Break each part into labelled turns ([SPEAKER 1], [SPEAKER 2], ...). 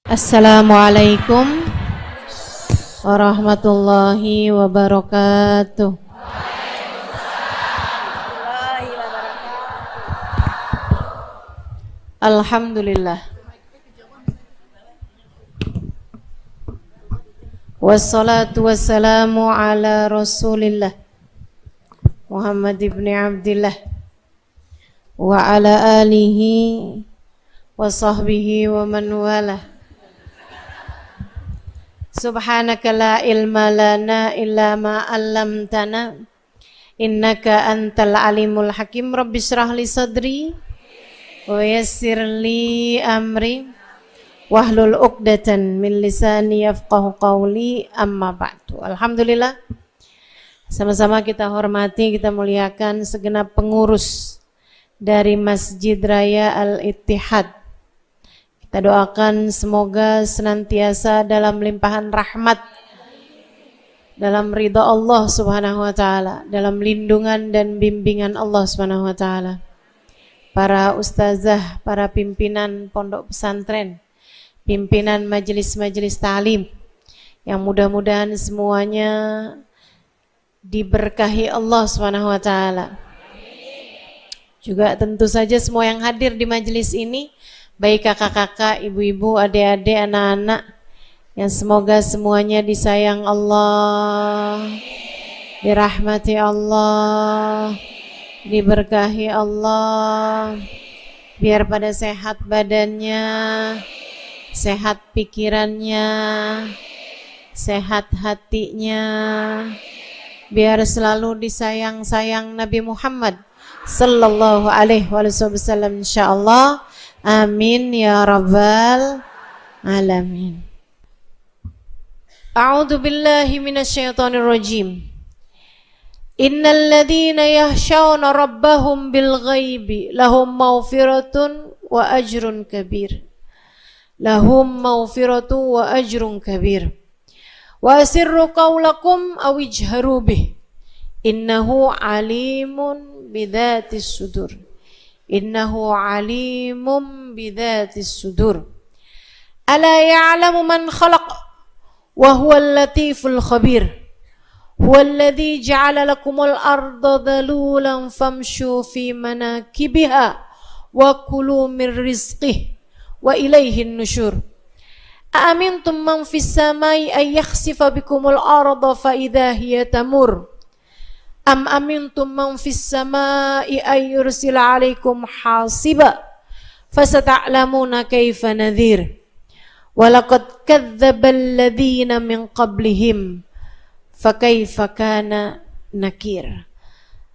[SPEAKER 1] Assalamualaikum warahmatullahi wabarakatuh. Alhamdulillah. Wassalatu wassalamu ala Rasulillah Muhammad ibn Abdillah wa ala alihi wa sahbihi wa man walah. Subhanaka la ilma lana illa ma 'allamtana innaka antal alimul hakim. Rabbi shrah li sadri wa yassir li amri wahlul 'uqdatan min lisani yafqahu qawli, amma ba'du. Alhamdulillah, sama-sama kita hormati, kita muliakan segenap pengurus dari Masjid Raya Al-Ittihad. Kita doakan semoga senantiasa dalam limpahan rahmat, dalam ridha Allah subhanahu wa ta'ala, dalam lindungan dan bimbingan Allah subhanahu wa ta'ala. Para ustazah, para pimpinan pondok pesantren, pimpinan majelis-majelis ta'lim, yang mudah-mudahan semuanya diberkahi Allah subhanahu wa ta'ala. Juga tentu saja semua yang hadir di majelis ini, baik kakak-kakak, ibu-ibu, adik-adik, anak-anak, yang semoga semuanya disayang Allah, dirahmati Allah, diberkahi Allah, biar pada sehat badannya, sehat pikirannya, sehat hatinya, biar selalu disayang-sayang Nabi Muhammad sallallahu alaihi wasallam, insyaallah. Amin ya rabbal alamin. A'udzu billahi minasyaitonir rajim. Innal ladzina yakhshawna rabbahum bil ghaibi lahum maghfiratun wa ajrun kabir. Lahum maghfiratun wa ajrun kabir. Wa asirru qawlakum aw ijharu bih. Innahu alimun bidzatis sudur. Innahu alimum bidzatis sudur. Ala ya'lamu man khalaq wa huwal latiful khabir. Huwal ladzi ja'ala lakumul arda dhalulan famshu fi manakibiha wa kulu min rizqihi wa ilayhin nusyur. Aamintum man fis samai ay yakhsifa bikumul arda fa idza hiya tamur. Am amintum man fis samai ay yursila 'alaikum hasiba fasata'lamuna kaifa nadhir. Walaqad kadzdzaba alladziina min qablihim fakaifa kana nakir.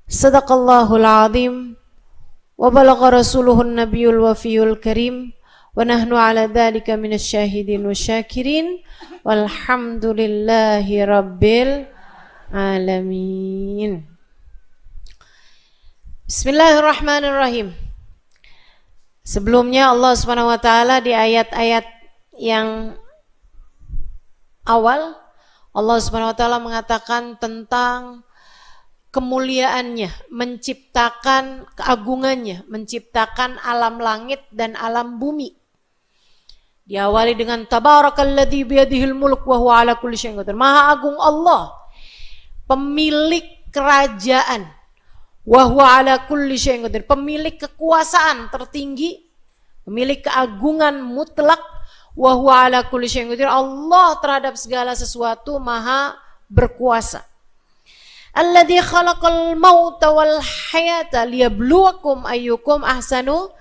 [SPEAKER 1] Shadaqallahul 'azim wa balagha rasuluhun nabiyul wafiyul karim wa nahnu 'ala dzalika minasy syahidin wasyakirin walhamdulillahi rabbil alamin. Bismillahirrahmanirrahim. Sebelumnya Allah Subhanahu wa taala di ayat-ayat yang awal, Allah Subhanahu wa taala mengatakan tentang kemuliaannya, menciptakan keagungannya, menciptakan alam langit dan alam bumi. Diawali dengan tabarakalladzi biyadihil mulk wa huwa ala kulli syai'in qadir. Maha agung Allah, pemilik kerajaan, wa huwa ala kulli syai'in qadir, pemilik kekuasaan tertinggi, pemilik keagungan mutlak, wa huwa ala kulli syai'in qadir, Allah terhadap segala sesuatu maha berkuasa. Alladzi khalaqal mauta wal hayata liyabluwakum ayyukum ahsanu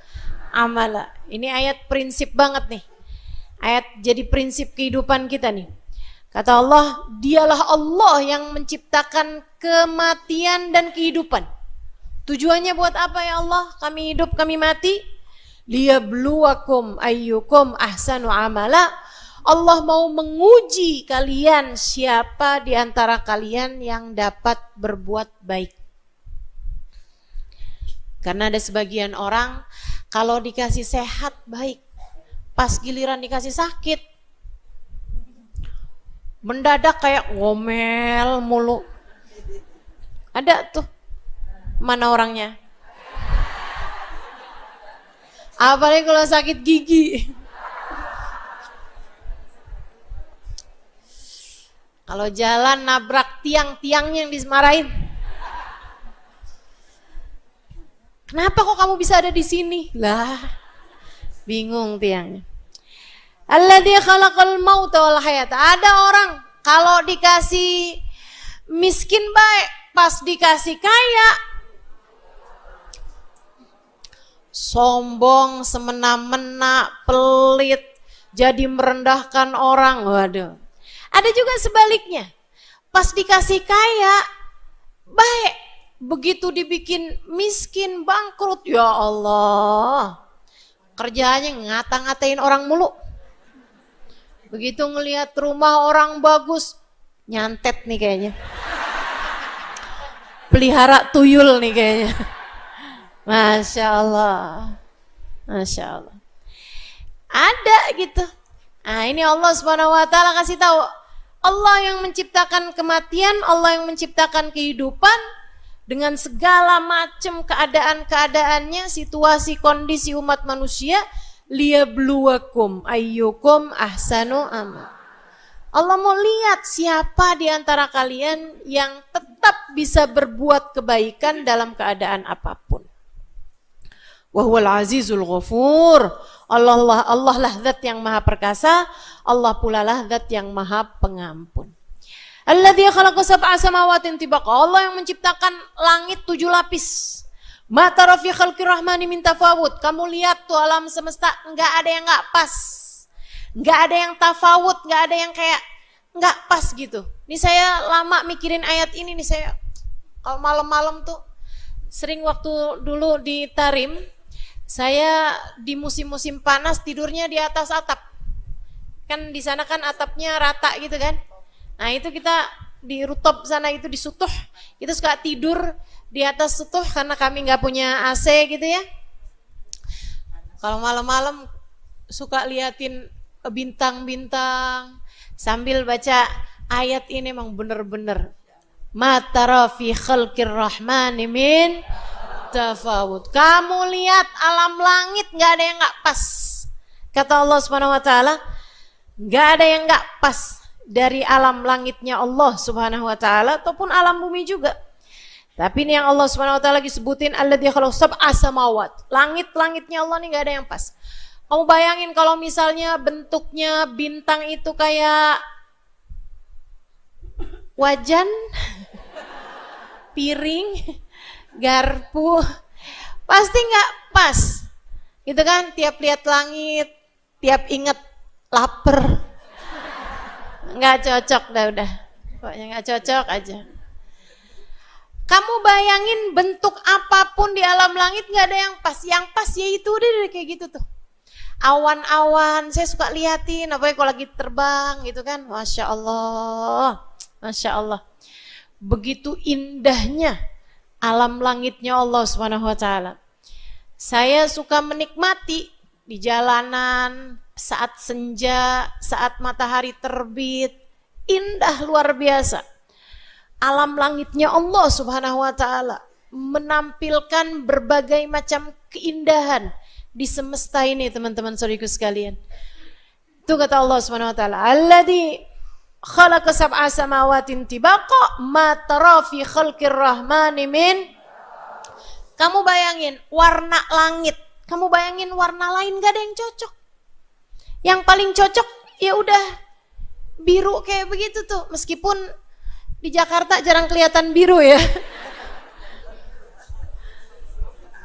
[SPEAKER 1] amala. Ini ayat prinsip banget nih. Ayat jadi prinsip kehidupan kita nih. Kata Allah, dialah Allah yang menciptakan kematian dan kehidupan. Tujuannya buat apa ya Allah? Kami hidup, kami mati. Liyabluwakum ayyukum ahsanu amala. Allah mau menguji kalian, siapa di antara kalian yang dapat berbuat baik. Karena ada sebagian orang kalau dikasih sehat baik, pas giliran dikasih sakit mendadak kayak ngomel mulu. Ada tuh, mana orangnya? Apalagi kalau sakit gigi. Kalau jalan nabrak tiang-tiangnya yang dimarahin. Kenapa kok kamu bisa ada di sini? Lah, bingung tiangnya. Alladzi khalaqal mauta wal hayata. Ada orang kalau dikasih miskin baik, pas dikasih kaya sombong, semena-mena, pelit, jadi merendahkan orang. Waduh. Ada juga sebaliknya. Pas dikasih kaya baik, begitu dibikin miskin, bangkrut, ya Allah. Kerjaannya ngata-ngatain orang mulu. Begitu ngelihat rumah orang bagus, nyantet nih kayaknya. Pelihara tuyul nih kayaknya. Masya Allah. Masya Allah. Ada gitu. Nah ini Allah Subhanahu wa ta'ala kasih tahu. Allah yang menciptakan kematian, Allah yang menciptakan kehidupan dengan segala macam keadaan-keadaannya, situasi kondisi umat manusia, liyabluwakum ayyukum ahsanu amal. Allah mau lihat siapa di antara kalian yang tetap bisa berbuat kebaikan dalam keadaan apapun. Wa huwal azizul ghafur. Allah lah zat yang maha perkasa, Allah pula lah zat yang maha pengampun. Alladzi khalaqa sab'a samawatin tibaqa. Allah yang menciptakan langit 7 lapis. Ma tara fi khalqir rahmani min tafawut. Kamu lihat tuh alam semesta enggak ada yang enggak pas. Enggak ada yang tafawut, enggak ada yang kayak enggak pas gitu. Ini saya lama mikirin ayat ini nih, saya kalau malam-malam tuh sering waktu dulu di Tarim, saya di musim-musim panas tidurnya di atas atap. Kan di sana kan atapnya rata gitu kan. Nah itu kita di rooftop sana itu di Sutuh, kita suka tidur di atas Sutuh karena kami nggak punya AC gitu ya. Kalau malam-malam suka liatin bintang-bintang sambil baca ayat ini, emang bener-bener ma tara fi khalqir rahmani min tafawut. Kamu lihat alam langit nggak ada yang nggak pas. Kata Allah Subhanahu wa taala, nggak ada yang nggak pas dari alam langitnya Allah Subhanahu wa taala ataupun alam bumi juga. Tapi ini yang Allah Subhanahu wa taala lagi sebutin, alladzi khalaqa sab'a samawat. Langit-langitnya Allah nih nggak ada yang pas. Kamu bayangin kalau misalnya bentuknya bintang itu kayak wajan, piring, garpu, pasti nggak pas, gitu kan? Tiap lihat langit, tiap inget lapar, nggak cocok udah, pokoknya nggak cocok aja. Kamu bayangin bentuk apapun di alam langit nggak ada yang pas ya itu udah kayak gitu tuh. Awan-awan, saya suka liatin, apalagi kalau lagi terbang gitu kan, masya Allah, masya Allah. Begitu indahnya alam langitnya Allah Subhanahu wa taala. Saya suka menikmati di jalanan saat senja, saat matahari terbit, indah luar biasa. Alam langitnya Allah Subhanahu wa taala menampilkan berbagai macam keindahan di semesta ini, teman-teman saudariku sekalian. Itu kata Allah Subhanahu wa taala, alladzi khalaqa sab'a samawatin tibaqa ma tara fi khalqir rahmani min. Kamu bayangin warna langit, kamu bayangin warna lain gak ada yang cocok. Yang paling cocok ya udah biru kayak begitu tuh, meskipun di Jakarta jarang kelihatan biru ya.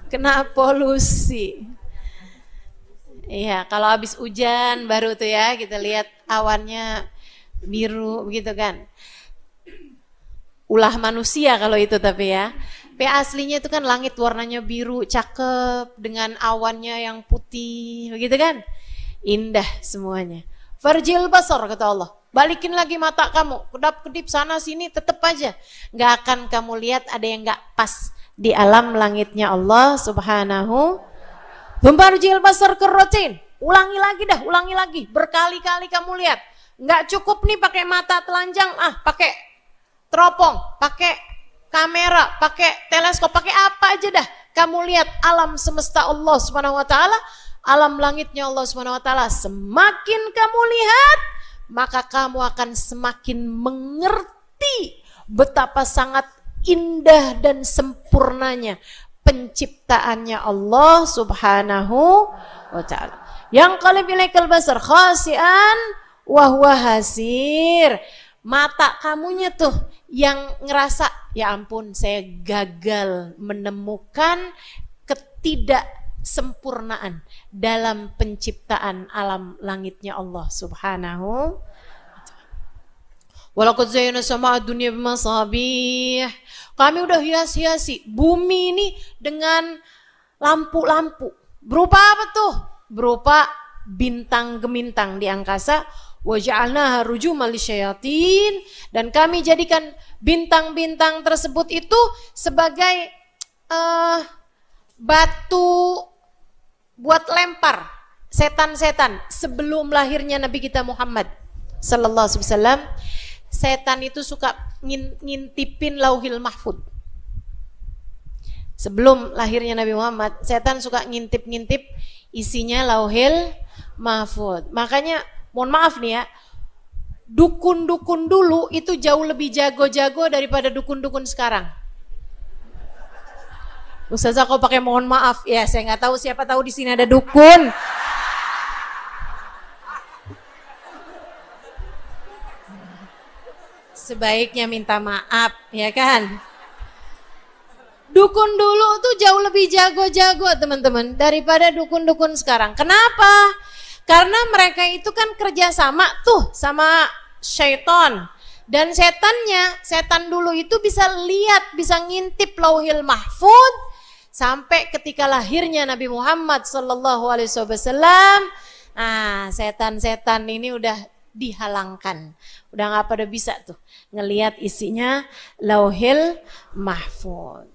[SPEAKER 1] Kena polusi. Iya, kalau habis hujan baru tuh ya kita lihat awannya biru begitu kan. Ulah manusia kalau itu tapi ya. Aslinya itu kan langit warnanya biru, cakep dengan awannya yang putih begitu kan. Indah semuanya. Farjil basar kata Allah. Balikin lagi mata kamu, kedap-kedip sana sini tetep aja nggak akan kamu lihat ada yang nggak pas di alam langitnya Allah Subhanahu. Farjil basar kerrotin. Ulangi lagi, berkali-kali kamu lihat. Nggak cukup nih pakai mata telanjang, pakai teropong, pakai kamera, pakai teleskop, pakai apa aja dah. Kamu lihat alam semesta Allah Subhanahu wa taala, alam langitnya Allah Subhanahu wa taala. Semakin kamu lihat, maka kamu akan semakin mengerti betapa sangat indah dan sempurnanya penciptaannya Allah Subhanahu wa ta'ala. Yang qalib ilaikal basar khasian wa huwa hasir. Mata kamunya tuh yang ngerasa, ya ampun saya gagal menemukan ketidaksempurnaan dalam penciptaan alam langitnya Allah Subhanahu. Walaqad zayyana sama'a dunya bimasabih. Kami udah hias-hiasi bumi ini dengan lampu-lampu. Berupa apa tuh? Berupa bintang gemintang di angkasa. Wa ja'alnaha rujuman lisyayatin, dan kami jadikan bintang-bintang tersebut itu sebagai batu buat lempar setan-setan. Sebelum lahirnya Nabi kita Muhammad sallallahu alaihi wasallam, setan itu suka ngintipin lauhil mahfud. Sebelum lahirnya Nabi Muhammad, setan suka ngintip-ngintip isinya lauhil mahfud. Makanya mohon maaf nih ya, dukun-dukun dulu itu jauh lebih jago-jago daripada dukun-dukun sekarang. Ustazah kok pakai mohon maaf? Ya saya nggak tahu, siapa tahu di sini ada dukun. Sebaiknya minta maaf, ya kan? Dukun dulu tuh jauh lebih jago-jago teman-teman daripada dukun-dukun sekarang. Kenapa? Karena mereka itu kan kerjasama tuh sama syaitan. Dan setan dulu itu bisa lihat, bisa ngintip lauhil mahfud. Sampai ketika lahirnya Nabi Muhammad sallallahu alaihi wasallam, setan-setan ini udah dihalangkan. Udah gak pada bisa tuh ngelihat isinya lauhil mahfud.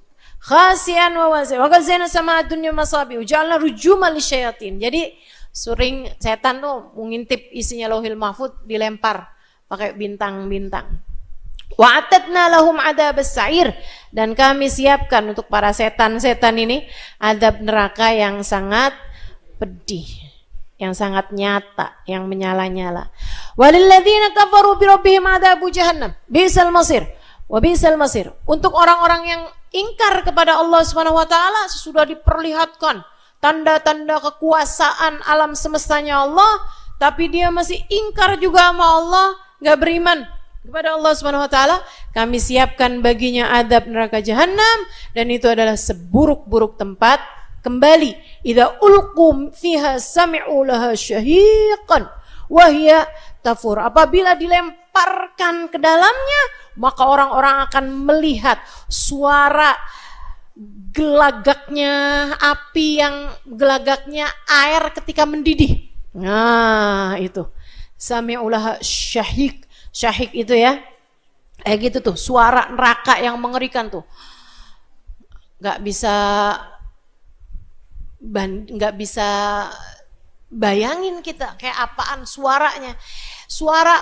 [SPEAKER 1] Khasian wa wasi wa qazina sama dunya masabi ujalna rujuman lisyayatin. Jadi sering setan tuh mengintip isinya lauhil mahfud, dilempar pakai bintang-bintang. Wa atadna lahum adzabas sa'ir, dan kami siapkan untuk para setan-setan ini azab neraka yang sangat pedih, yang sangat nyata, yang menyala-nyala. Walilladzina kafaru bi rabbihim adzabu jahannam bisal masir wa bisal masir. Untuk orang-orang yang ingkar kepada Allah Subhanahu wa taala, sudah diperlihatkan tanda-tanda kekuasaan alam semestanya Allah, tapi dia masih ingkar juga sama Allah, enggak beriman kepada Allah Subhanahu wa taala, kami siapkan baginya adab neraka jahanam, dan itu adalah seburuk-buruk tempat kembali. Idza ulqum fiha sami'u laha syahiqan wa hiya tafur. Apabila dilemparkan ke dalamnya, maka orang-orang akan melihat suara gelagaknya api, yang gelagaknya air ketika mendidih. Nah itu sami'u laha syahiq. Syahik itu ya, gitu tuh, suara neraka yang mengerikan tuh, nggak bisa bayangin kita kayak apaan suaranya. Suara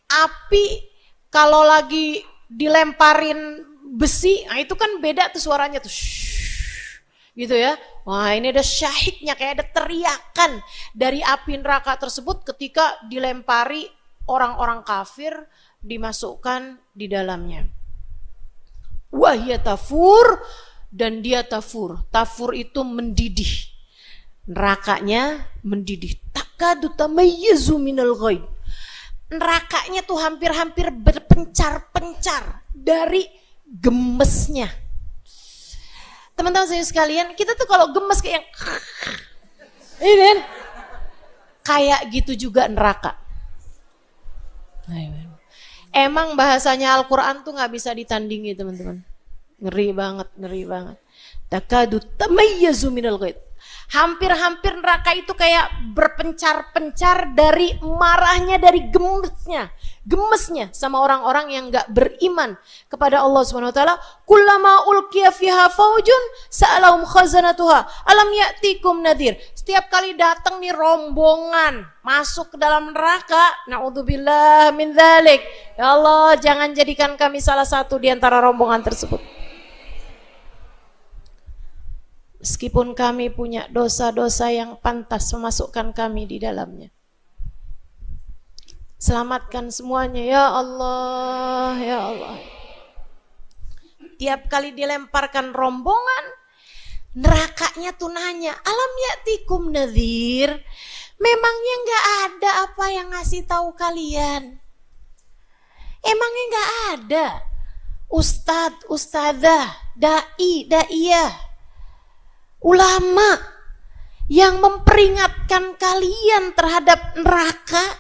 [SPEAKER 1] api kalau lagi dilemparin besi, nah itu kan beda tuh suaranya tuh, gitu ya. Wah ini ada syahiknya, kayak ada teriakan dari api neraka tersebut ketika dilempari orang-orang kafir, dimasukkan di dalamnya. Wahya tafur, dan dia tafur. Tafur itu mendidih. Nerakanya mendidih. Takadu tamayyizu minal ghaib. Nerakanya tuh hampir-hampir berpencar-pencar dari gemesnya. Teman-teman saya sekalian, kita tuh kalau gemes kayak ini kayak gitu juga neraka. Emang bahasanya Al-Quran tuh gak bisa ditandingi teman-teman. Ngeri banget. Takadu tamayyazu minal ghaid. Hampir-hampir neraka itu kayak berpencar-pencar dari marahnya, dari gemesnya sama orang-orang yang gak beriman kepada Allah Subhanahu wa taala. Kullama ulqiya fiha faujun sa'alahum khazanatuha alam ya'tikum nadhir. Setiap kali datang nih rombongan masuk ke dalam neraka, naudzubillah min dzalik. Ya Allah, jangan jadikan kami salah satu di antara rombongan tersebut. Meskipun kami punya dosa-dosa yang pantas memasukkan kami di dalamnya. Selamatkan semuanya ya Allah, ya Allah. Tiap kali dilemparkan rombongan, nerakanya tuh nanya, alam ya'tikum nadhir? Memangnya nggak ada apa yang ngasih tahu kalian? Emangnya nggak ada ustadz, ustadzah, dai, daiyah, ulama yang memperingatkan kalian terhadap neraka?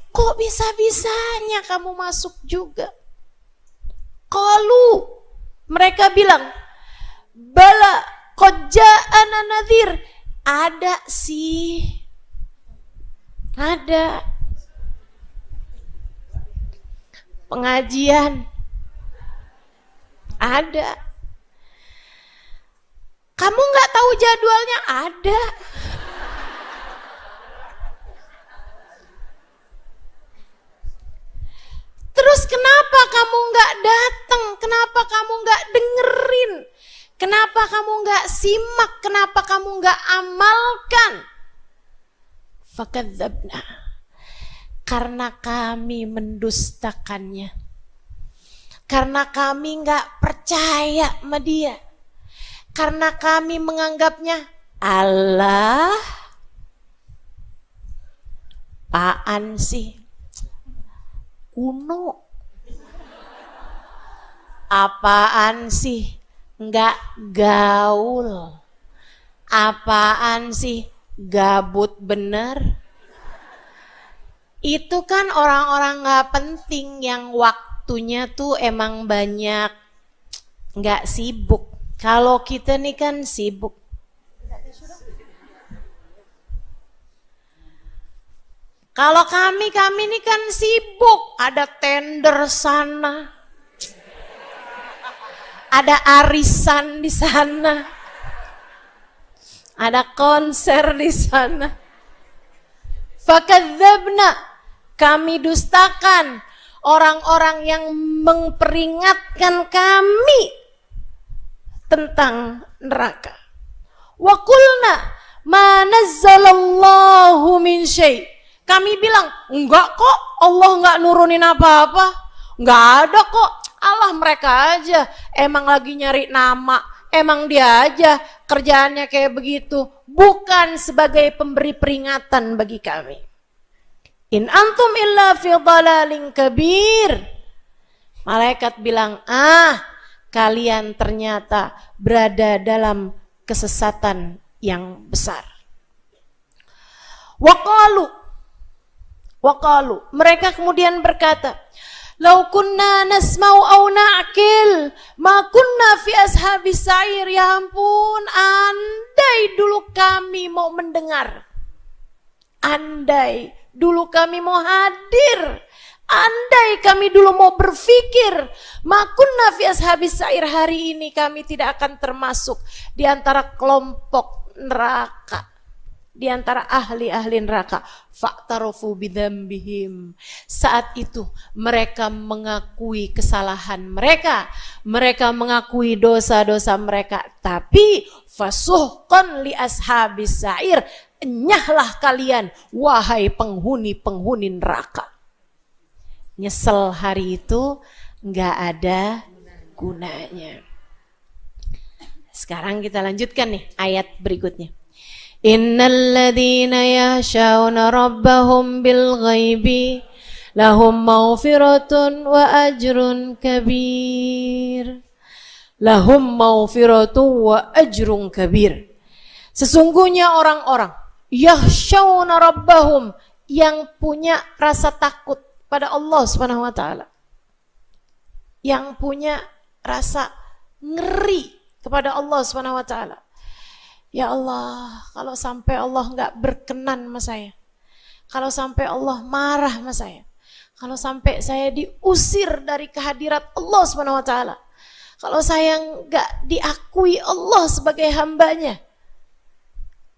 [SPEAKER 1] Kok bisa-bisanya kamu masuk juga? Qalu, mereka bilang, bala qad ja'ana nadhir. Ada sih, ada pengajian, ada. Kamu nggak tahu jadwalnya? Ada. Terus kenapa kamu nggak datang? Kenapa kamu nggak dengerin? Kenapa kamu nggak simak? Kenapa kamu nggak amalkan? Fakadzabna, karena kami mendustakannya. Karena kami nggak percaya sama dia. Karena kami menganggapnya Allah. Apaan sih? Kuno. Apaan sih? Nggak gaul. Apaan sih? Gabut bener. Itu kan orang-orang nggak penting yang waktunya tuh emang banyak, nggak sibuk. Kalau kita nih kan sibuk. Kalau kami ini kan sibuk, ada tender sana, ada arisan di sana, ada konser di sana. Fakadzabna, kami dustakan orang-orang yang memperingatkan kami tentang neraka. Wa qulna ma nazzalallahu min syai'. Kami bilang, enggak kok, Allah enggak nurunin apa-apa. Enggak ada kok, Allah mereka aja. Emang lagi nyari nama, emang dia aja kerjaannya kayak begitu. Bukan sebagai pemberi peringatan bagi kami. In antum illa fi dhalalin kabir. Malaikat bilang, kalian ternyata berada dalam kesesatan yang besar. Waqalu, mereka kemudian berkata, "Lau kunna nasma'u aw na'qil, ma kunna fi ashabis sa'ir." Ya ampun, andai dulu kami mau mendengar, andai dulu kami mau hadir, andai kami dulu mau berpikir, ma kunna fi ashabis sa'ir, hari ini kami tidak akan termasuk di antara kelompok neraka, di antara ahli-ahli neraka. Fa'tarofu bidzambihim. Saat itu mereka mengakui kesalahan mereka, mereka mengakui dosa-dosa mereka. Tapi fasuhqan li ashabis sa'ir, enyahlah kalian wahai penghuni-penghuni neraka. Nyesel hari itu nggak ada gunanya. Sekarang kita lanjutkan nih ayat berikutnya. Innal ladzina yakhshawna rabbahum bil ghaibi lahum maghfiratun wa ajrun kabir. Lahum maghfiratun wa ajrun kabir. Sesungguhnya orang-orang yakhshawna rabbahum, yang punya rasa takut pada Allah Subhanahu wa taala, yang punya rasa ngeri kepada Allah Subhanahu wa taala. Ya Allah, kalau sampai Allah nggak berkenan sama saya, kalau sampai Allah marah sama saya, kalau sampai saya diusir dari kehadirat Allah Subhanahu wa taala, kalau saya nggak diakui Allah sebagai hambanya,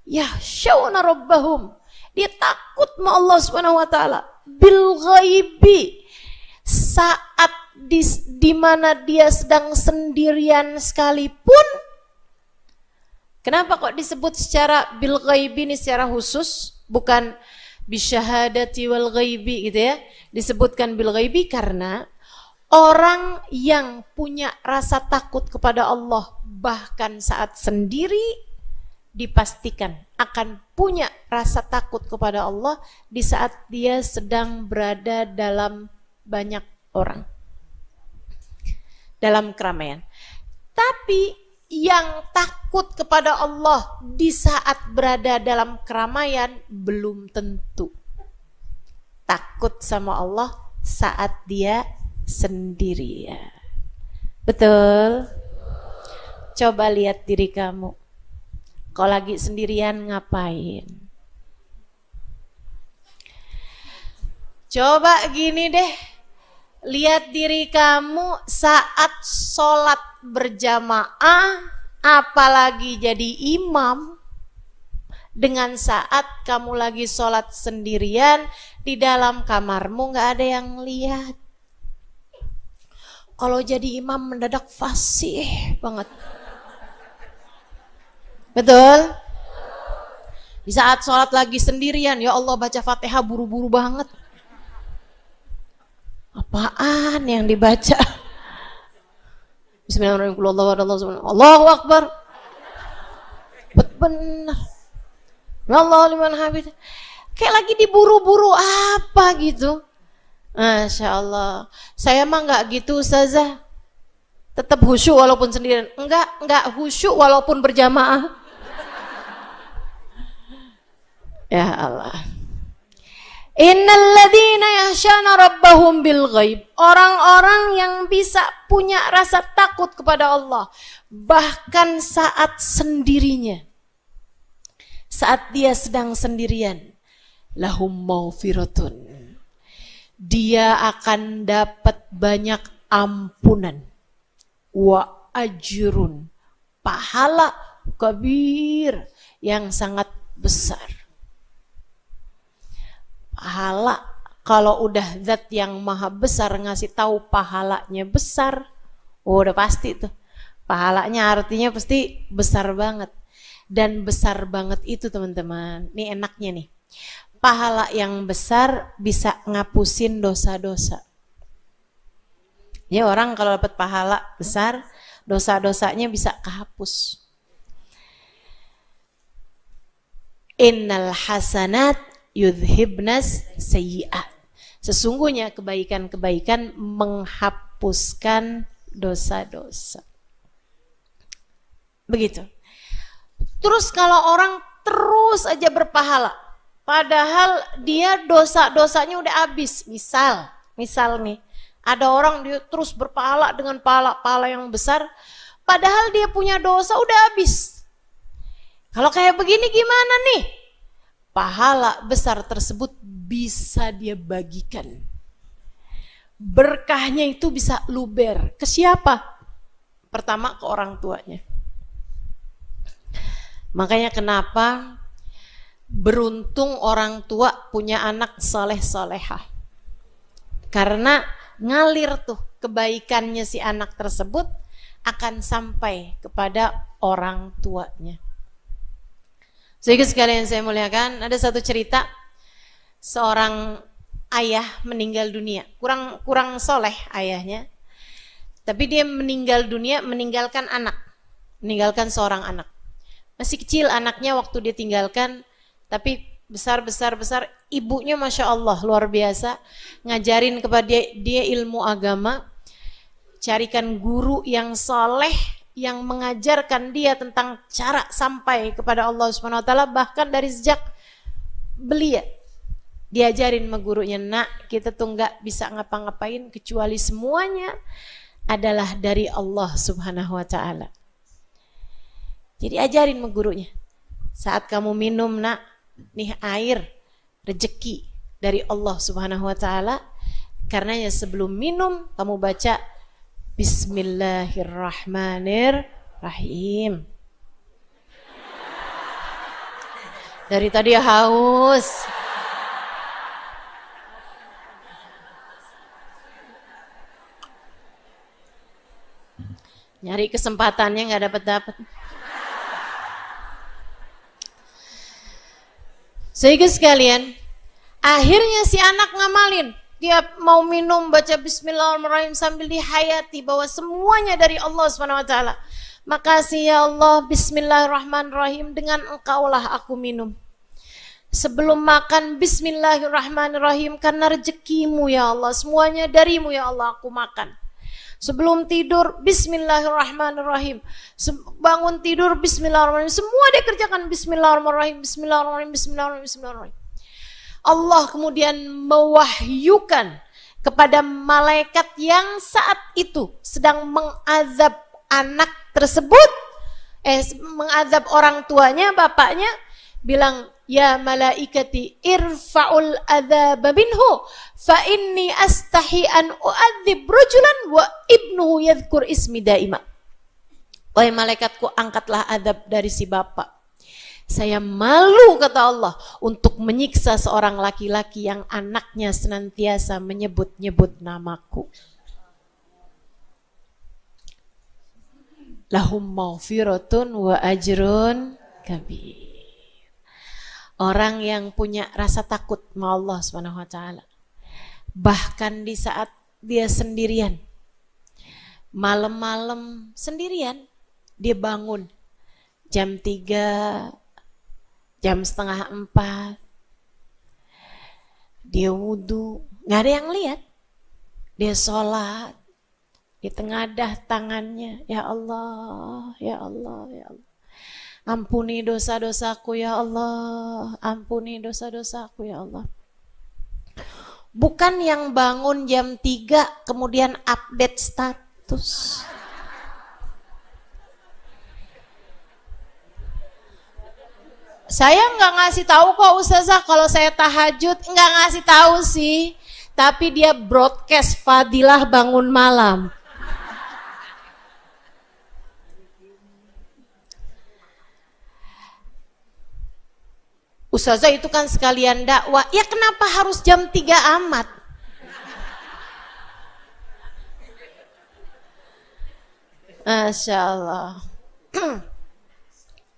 [SPEAKER 1] yakhshawna rabbahum, dia takut sama Allah Subhanahu wa taala bil ghaibi, saat di mana dia sedang sendirian sekalipun. Kenapa kok disebut secara bil ghaibi ini secara khusus, bukan bisyahadati wal ghaibi gitu ya. Disebutkan bil ghaibi karena orang yang punya rasa takut kepada Allah bahkan saat sendiri dipastikan akan punya rasa takut kepada Allah di saat dia sedang berada dalam banyak orang, dalam keramaian. Tapi yang takut kepada Allah di saat berada dalam keramaian belum tentu takut sama Allah saat dia sendirian. Betul? Coba lihat diri kamu. Kalau lagi sendirian ngapain? Coba gini deh, lihat diri kamu saat sholat berjamaah, apalagi jadi imam, dengan saat kamu lagi sholat sendirian di dalam kamarmu gak ada yang lihat. Kalau jadi imam mendadak fasih banget. Betul? Di saat sholat lagi sendirian, ya Allah baca Fatihah buru-buru banget. Apaan yang dibaca? Bismillahirrahmanirrahim. Allahu Akbar. Benar. Allah liman hamid. Kayak lagi diburu-buru apa gitu. Masya Allah. Saya mah nggak gitu Ustazah. Tetap khusyuk walaupun sendirian. Enggak khusyuk walaupun berjamaah. Ya Allah. Innal ladzina yakhshana rabbahum bil ghaib. Orang-orang yang bisa punya rasa takut kepada Allah bahkan saat sendirinya. Saat dia sedang sendirian, lahum maghfiratun. Dia akan dapat banyak ampunan. Wa ajrun, pahala kabir yang sangat besar. Pahala, kalau udah zat yang maha besar ngasih tahu pahalanya besar, udah pasti tuh. Pahalanya artinya pasti besar banget. Dan besar banget itu teman-teman, ini enaknya nih. Pahala yang besar bisa ngapusin dosa-dosa. Ya orang kalau dapat pahala besar, dosa-dosanya bisa kehapus. Innal hasanat yudhibnas sayyi'at. Sesungguhnya kebaikan-kebaikan menghapuskan dosa-dosa. Begitu. Terus kalau orang terus aja berpahala, padahal dia dosa-dosanya udah habis. Misal nih, ada orang dia terus berpahala dengan pahala yang besar, padahal dia punya dosa udah habis. Kalau kayak begini gimana nih? Pahala besar tersebut bisa dia bagikan. Berkahnya itu bisa luber. Ke siapa? Pertama ke orang tuanya. Makanya kenapa beruntung orang tua punya anak soleh-solehah. Karena ngalir tuh kebaikannya si anak tersebut akan sampai kepada orang tuanya. Sehingga sekalian saya muliakan, ada satu cerita seorang ayah meninggal dunia. Kurang soleh ayahnya. Tapi dia meninggal dunia meninggalkan anak. Meninggalkan seorang anak. Masih kecil anaknya waktu dia tinggalkan, tapi besar. Ibunya Masya Allah luar biasa. Ngajarin kepada dia ilmu agama. Carikan guru yang soleh, yang mengajarkan dia tentang cara sampai kepada Allah Subhanahu wa taala, bahkan dari sejak belia diajarin sama gurunya, nak kita tuh nggak bisa ngapa-ngapain kecuali semuanya adalah dari Allah Subhanahu wa taala. Jadi ajarin sama gurunya, saat kamu minum nak, nih air rezeki dari Allah Subhanahu wa taala, karenanya sebelum minum kamu baca Bismillahirrahmanirrahim. Dari tadi haus. Nyari kesempatannya nggak dapat. Sehingga sekalian, Akhirnya si anak ngamalin. Dia mau minum baca bismillahirrahmanirrahim sambil dihayati bahwa semuanya dari Allah SWT. Makasih ya Allah, bismillahirrahmanirrahim, dengan engkaulah aku minum. Sebelum makan bismillahirrahmanirrahim, karena rezekimu ya Allah, semuanya darimu ya Allah aku makan. Sebelum tidur bismillahirrahmanirrahim, bangun tidur bismillahirrahmanirrahim, semua dia kerjakan bismillahirrahmanirrahim, bismillahirrahmanirrahim, bismillahirrahmanirrahim, bismillahirrahmanirrahim. Allah kemudian mewahyukan kepada malaikat yang saat itu sedang mengazab anak tersebut, mengazab orang tuanya, bapaknya, bilang, ya malaikati irfa'ul adzaba minhu fa inni astahi an u'adzib rajulan wa ibnuhu yadhkur ismi daima. Wahai malaikatku, angkatlah azab dari si bapak. Saya malu, kata Allah, untuk menyiksa seorang laki-laki yang anaknya senantiasa menyebut-nyebut namaku. Lahum maghfiratun wa ajrun kabir. Orang yang punya rasa takut sama Allah SWT, bahkan di saat dia sendirian, malam-malam sendirian, dia bangun jam 3, jam setengah 4, dia wudhu, gak ada yang lihat, dia sholat, di tengadah tangannya, ya Allah, ya Allah, ya Allah, ampuni dosa-dosaku ya Allah, ampuni dosa-dosaku ya Allah. Bukan yang bangun jam 3 kemudian update status. Saya nggak ngasih tahu kok Ustazah kalau saya tahajud, nggak ngasih tahu sih, tapi dia broadcast fadilah bangun malam. Ustazah itu kan sekalian dakwah, ya kenapa harus jam 3 amat? Masya Allah.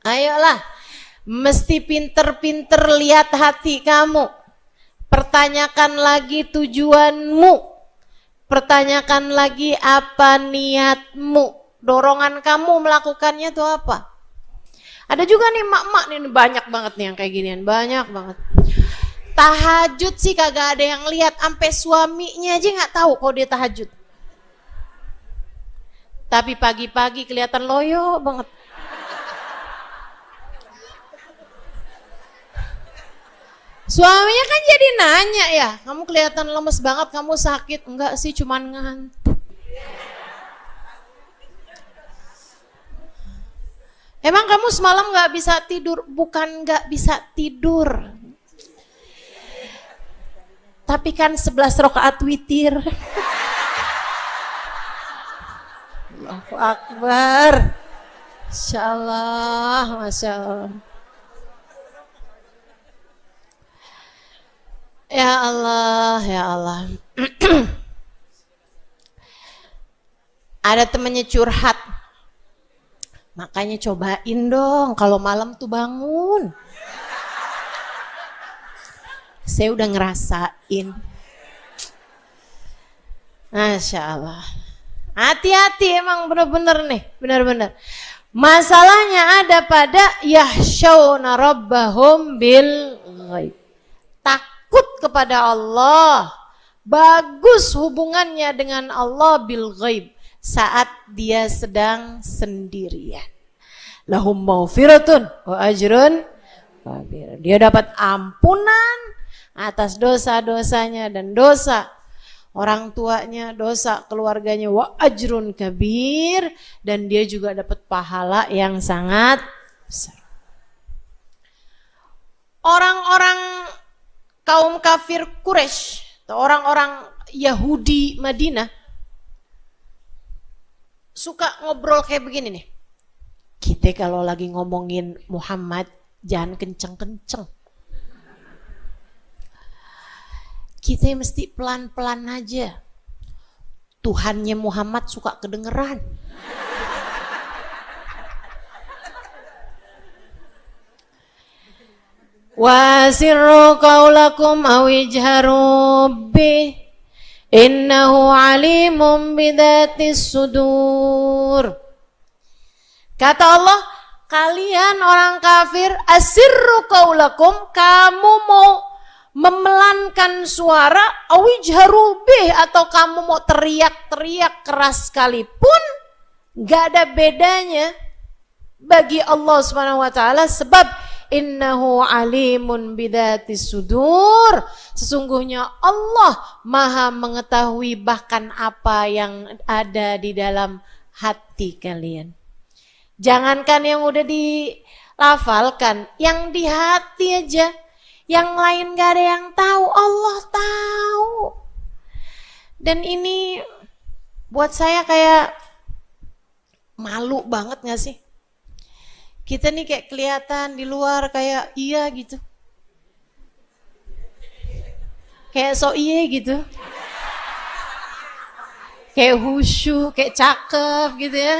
[SPEAKER 1] Ayolah, mesti pinter-pinter lihat hati kamu. Pertanyakan lagi tujuanmu. Pertanyakan lagi apa niatmu. Dorongan kamu melakukannya itu apa? Ada juga nih mak-mak nih, banyak banget nih yang kayak ginian, banyak banget. Tahajud sih kagak ada yang lihat, sampai suaminya aja nggak tahu kalau dia tahajud. Tapi pagi-pagi kelihatan loyo banget. Suaminya kan jadi nanya, ya kamu kelihatan lemes banget, kamu sakit? Enggak sih, cuman ngantuk. Emang kamu semalam gak bisa tidur? Bukan gak bisa tidur, tapi kan 11 rakaat witir. Allahu Akbar. Masya Allah, Masya Allah. Ya Allah, ya Allah. Ada temennya curhat, makanya cobain dong kalau malam tuh bangun. Saya udah ngerasain. Masya Allah. Hati-hati emang bener-bener nih, bener-bener. Masalahnya ada pada yahsyawna rabbahum bil ghaib. Takut kepada Allah. Bagus hubungannya dengan Allah bil ghaib. Saat dia sedang sendirian. Lahum maghfiratun wa ajrun kabir. Dia dapat ampunan atas dosa-dosanya dan dosa orang tuanya, dosa keluarganya, wa ajrun kabir, dan dia juga dapat pahala yang sangat besar. Orang-orang kaum kafir Quraisy atau orang-orang Yahudi Madinah suka ngobrol kayak begini nih. Kita kalau lagi ngomongin Muhammad jangan kenceng-kenceng. Kita mesti pelan-pelan aja. Tuhannya Muhammad suka kedengeran. Wasirru qaulakum aw ijharu bih innahu alimun bidatis sudur. Kata Allah, kalian orang kafir, asirru qaulakum, kamu mau memelankan suara, awijharu bih, atau kamu mau teriak-teriak keras sekalipun, gak ada bedanya bagi Allah Subhanahu wa taala, sebab innahu alimun bidatis sudur. Sesungguhnya Allah Maha mengetahui bahkan apa yang ada di dalam hati kalian. Jangankan yang udah dilafalkan, yang di hati aja, yang lain gak ada yang tahu, Allah tahu. Dan ini buat saya kayak malu banget gak sih? Kita nih kayak kelihatan di luar kayak iya gitu, kayak so iye gitu, kayak khusyuk, kayak cakep gitu ya.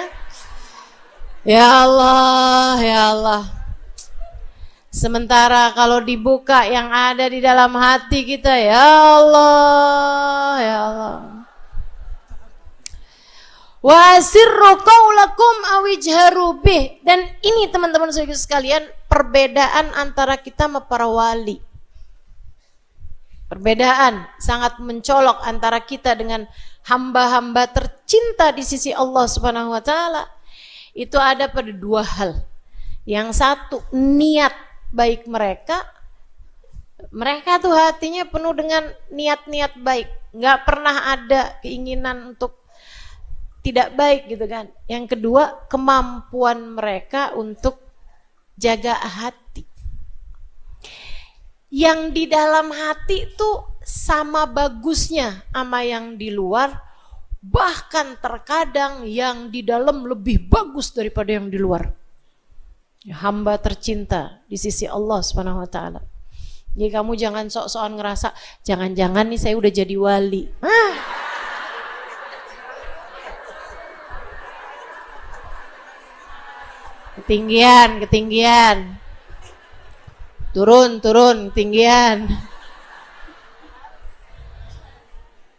[SPEAKER 1] Ya Allah, ya Allah. Sementara kalau dibuka yang ada di dalam hati kita, ya Allah, ya Allah. Wasirru qaulakum awijharu bih. Dan ini teman-teman sekalian, perbedaan antara kita sama para wali. Perbedaan sangat mencolok antara kita dengan hamba-hamba tercinta di sisi Allah Subhanahu wa taala. Itu ada pada dua hal. Yang satu, niat baik mereka. Mereka tuh hatinya penuh dengan niat-niat baik. Nggak pernah ada keinginan untuk tidak baik gitu kan. Yang kedua, kemampuan mereka untuk jaga hati. Yang di dalam hati tuh sama bagusnya sama yang di luar. Bahkan terkadang yang di dalam lebih bagus daripada yang di luar. Hamba tercinta di sisi Allah Subhanahu wa taala. Jadi kamu jangan sok-sokan ngerasa jangan-jangan nih saya udah jadi wali. Ketinggian. Turun, ketinggian.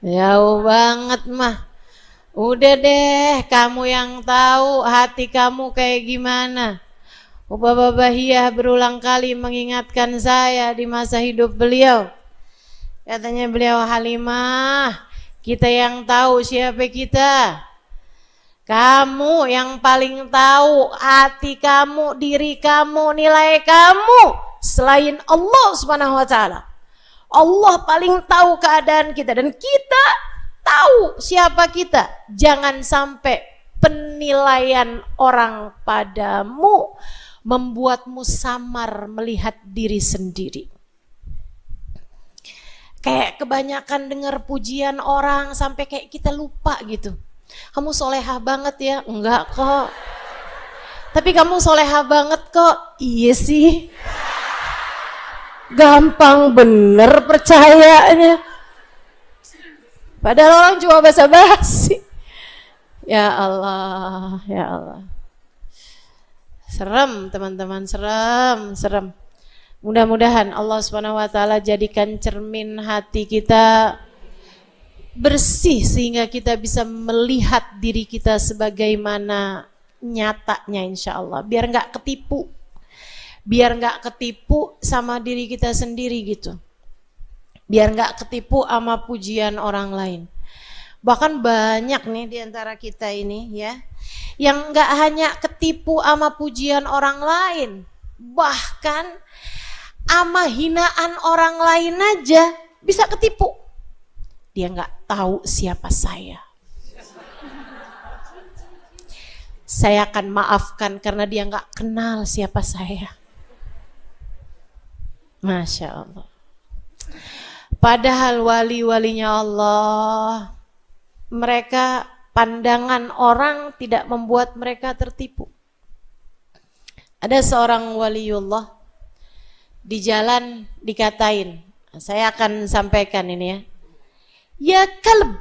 [SPEAKER 1] Jauh banget mah. Udah deh, kamu yang tahu hati kamu kayak gimana. Baba Bahiyah berulang kali mengingatkan saya di masa hidup beliau. Katanya beliau, Halimah, kita yang tahu siapa kita. Kamu yang paling tahu hati kamu, diri kamu, nilai kamu selain Allah Subhanahu wa taala. Allah paling tahu keadaan kita dan kita tahu siapa kita. Jangan sampai penilaian orang padamu membuatmu samar melihat diri sendiri. Kayak kebanyakan dengar pujian orang sampai kayak kita lupa gitu. Kamu solehah banget ya? Enggak kok. Tapi kamu solehah banget kok. Iya sih. Gampang bener percayanya. Padahal orang cuma basa-basi. Ya Allah, ya Allah. Serem teman-teman, serem. Mudah-mudahan Allah Subhanahu wa taala jadikan cermin hati kita bersih sehingga kita bisa melihat diri kita sebagaimana nyatanya insyaallah. Biar nggak ketipu. Biar nggak ketipu sama diri kita sendiri gitu. Biar nggak ketipu sama pujian orang lain. Bahkan banyak nih di antara kita ini ya, yang nggak hanya ketipu sama pujian orang lain, bahkan sama hinaan orang lain aja bisa ketipu. Dia nggak tahu siapa saya. Saya akan maafkan karena dia nggak kenal siapa saya. Masya Allah. Padahal wali-walinya Allah, mereka pandangan orang tidak membuat mereka tertipu. Ada seorang waliullah di jalan dikatain, saya akan sampaikan ini ya. Ya kalb.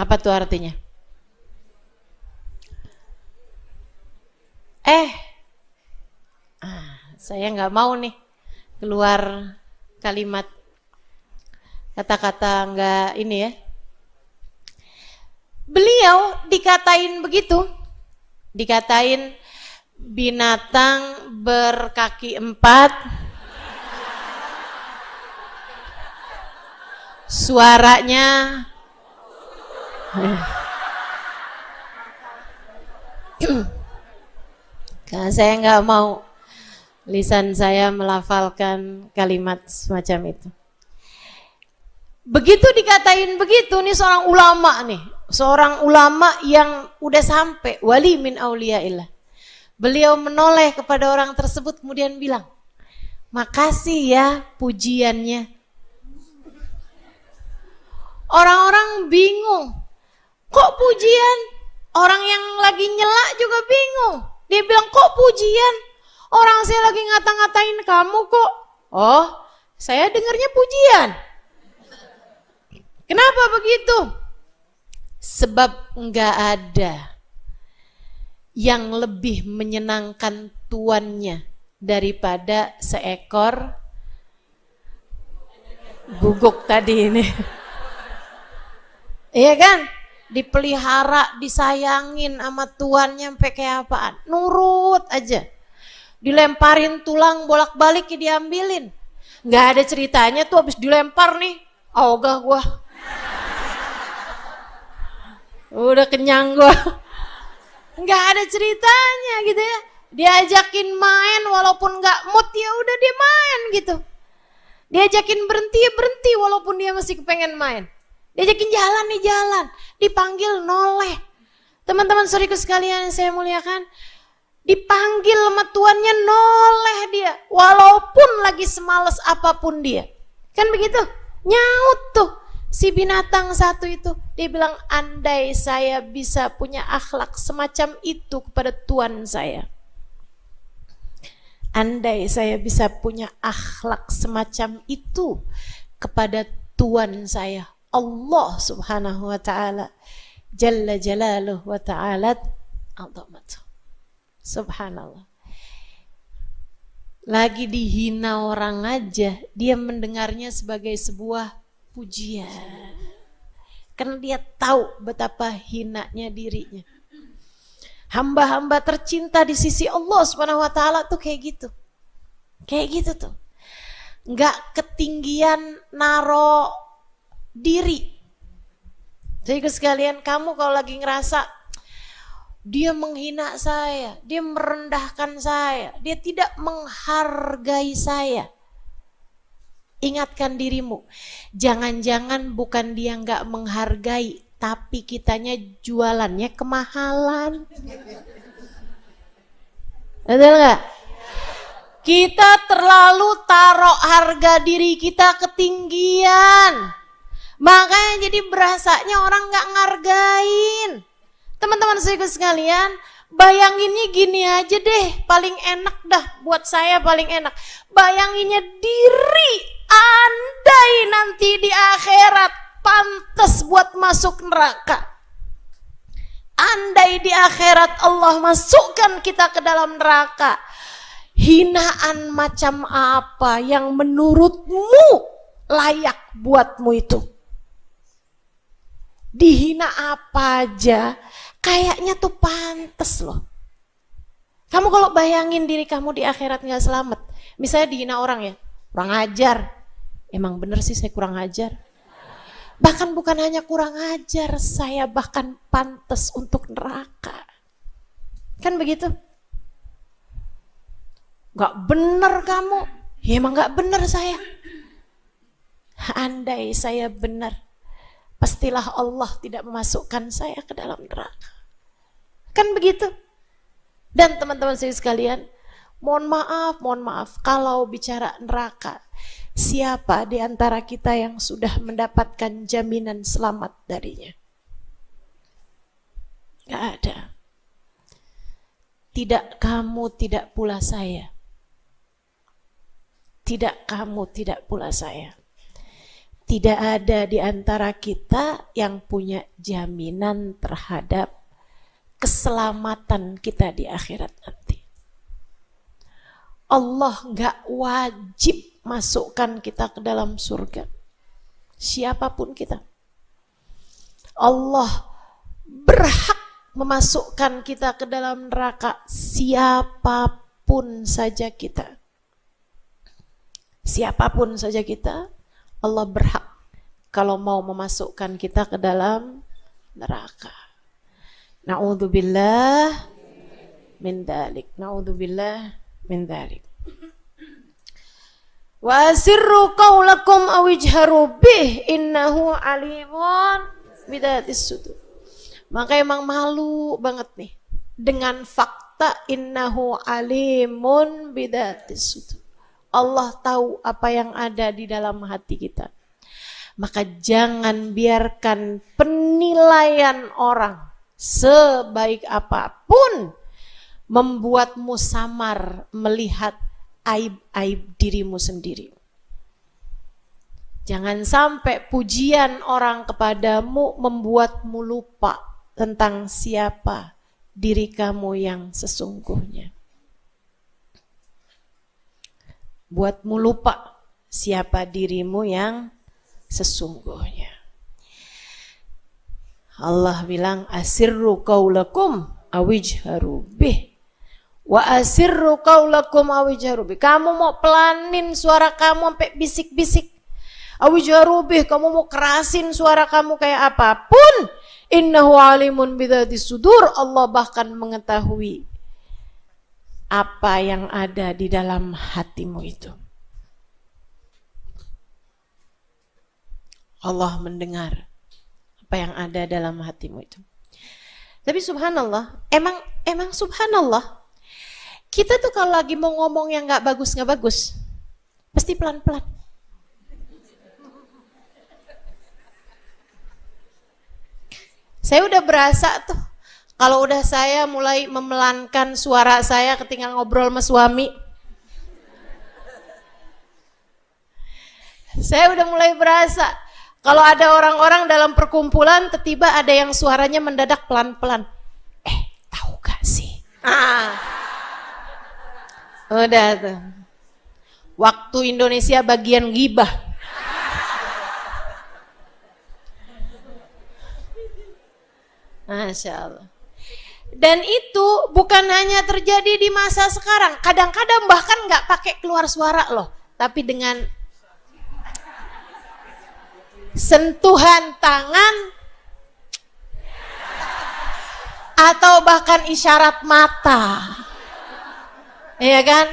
[SPEAKER 1] Apa tuh artinya? Saya nggak mau nih keluar kalimat kata-kata enggak ini ya. Beliau dikatain begitu, dikatain binatang berkaki 4, suaranya karena saya nggak mau lisan saya melafalkan kalimat semacam itu. Begitu dikatain begitu nih seorang ulama yang udah sampai wali min auliyaillah. Beliau menoleh kepada orang tersebut kemudian bilang, "Makasih ya pujiannya." Orang-orang bingung. Kok pujian? Orang yang lagi nyela juga bingung. Dia bilang, "Kok pujian? Orang saya lagi ngata-ngatain kamu kok." "Oh, saya dengarnya pujian." Kenapa begitu? Sebab enggak ada yang lebih menyenangkan tuannya daripada seekor guguk tadi ini. Iya kan? Dipelihara, disayangin sama tuannya sampai kayak apaan? Nurut aja. Dilemparin tulang bolak-balik diambilin. Nggak ada ceritanya tuh habis dilempar nih, ogah gua. Udah kenyang gua. Nggak ada ceritanya gitu ya. Diajakin main walaupun nggak mood ya udah dia main gitu. Diajakin berhenti ya berhenti walaupun dia masih kepengen main. Diajakin jalan nih jalan. Dipanggil noleh. Teman-teman saudaraku sekalian yang saya muliakan, dipanggil sama tuannya noleh dia. Walaupun lagi semales apapun dia. Kan begitu? Nyaut tuh. Si binatang satu itu, dia bilang, andai saya bisa punya akhlak semacam itu kepada Tuhan saya. Andai saya bisa punya akhlak semacam itu kepada Tuhan saya. Allah subhanahu wa ta'ala. Jalla jalaluh wa ta'ala. Subhanallah. Lagi dihina orang aja, dia mendengarnya sebagai sebuah pujian. Karena dia tahu betapa hinanya dirinya. Hamba-hamba tercinta di sisi Allah Subhanahu wa taala tuh kayak gitu. Kayak gitu tuh. Enggak ketinggian naro diri. Jadi sekalian, kamu kalau lagi ngerasa dia menghina saya, dia merendahkan saya, dia tidak menghargai saya, ingatkan dirimu, jangan-jangan bukan dia nggak menghargai, tapi kitanya jualannya kemahalan. Betul nggak? Kita terlalu taruh harga diri kita ketinggian, makanya jadi berasanya orang nggak ngargain. Teman-teman saya sekalian, bayanginnya gini aja deh, paling enak dah buat saya, paling enak. Bayanginnya diri andai nanti di akhirat pantas buat masuk neraka. Andai di akhirat Allah masukkan kita ke dalam neraka. Hinaan macam apa yang menurutmu layak buatmu itu? Dihina apa aja kayaknya tuh pantes loh. Kamu kalau bayangin diri kamu di akhirat gak selamat, misalnya dihina orang ya, kurang ajar. Emang bener sih saya kurang ajar. Bahkan bukan hanya kurang ajar, saya bahkan pantas untuk neraka. Kan begitu? Gak bener kamu, ya emang gak bener saya. Andai saya benar, pastilah Allah tidak memasukkan saya ke dalam neraka. Kan begitu? Dan teman-teman saya sekalian, mohon maaf, kalau bicara neraka, siapa di antara kita yang sudah mendapatkan jaminan selamat darinya? Gak ada. Tidak kamu, tidak pula saya. Tidak kamu, tidak pula saya. Tidak ada di antara kita yang punya jaminan terhadap keselamatan kita di akhirat nanti. Allah gak wajib masukkan kita ke dalam surga. Siapapun kita. Allah berhak memasukkan kita ke dalam neraka, siapapun saja kita. Siapapun saja kita, Allah berhak kalau mau memasukkan kita ke dalam neraka. Na'udzubillah min dzalik. Na'udzubillah min dzalik. Wa asirru qaulakum aw ijharu bih innahu alimun bidatis sudur. Maka emang malu banget nih dengan fakta innahu alimun bidatis sudur. Allah tahu apa yang ada di dalam hati kita. Maka jangan biarkan penilaian orang sebaik apapun membuatmu samar melihat aib-aib dirimu sendiri. Jangan sampai pujian orang kepadamu membuatmu lupa tentang siapa diri kamu yang sesungguhnya. Buatmu lupa siapa dirimu yang sesungguhnya. Allah bilang asirru qaulakum awijharu bih. Wa asirru qaulakum awijharu bih. Kamu mau pelanin suara kamu sampai bisik-bisik. Awijharu bih, kamu mau kerasin suara kamu kayak apapun. Innahu alimun bidzatis sudur. Allah bahkan mengetahui apa yang ada di dalam hatimu itu. Allah mendengar apa yang ada dalam hatimu itu. Tapi subhanallah, emang subhanallah, kita tuh kalau lagi mau ngomong yang nggak bagus, pasti pelan-pelan. Saya udah berasa tuh, kalau udah saya mulai memelankan suara saya ketika ngobrol sama suami, saya udah mulai berasa. Kalau ada orang-orang dalam perkumpulan, tiba-tiba ada yang suaranya mendadak pelan-pelan. Tahu gak sih? Udah tuh. Waktu Indonesia bagian ghibah. Masya Allah. Dan itu bukan hanya terjadi di masa sekarang. Kadang-kadang bahkan gak pakai keluar suara loh. Tapi dengan sentuhan tangan atau bahkan isyarat mata, ya kan?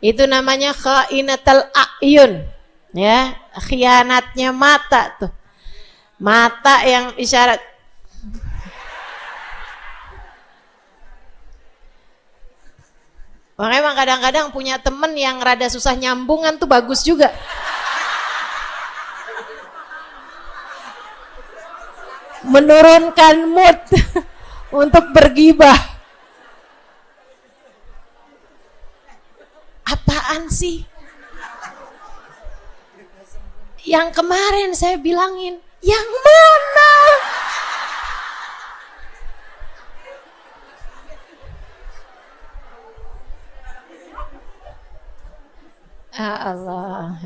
[SPEAKER 1] Itu namanya khainatul a'yun, ya, khianatnya mata tuh, mata yang isyarat. Makanya emang kadang-kadang punya temen yang rada susah nyambungan tuh bagus juga. Menurunkan mood untuk bergibah. Apaan sih? Yang kemarin saya bilangin, yang mana? Allah.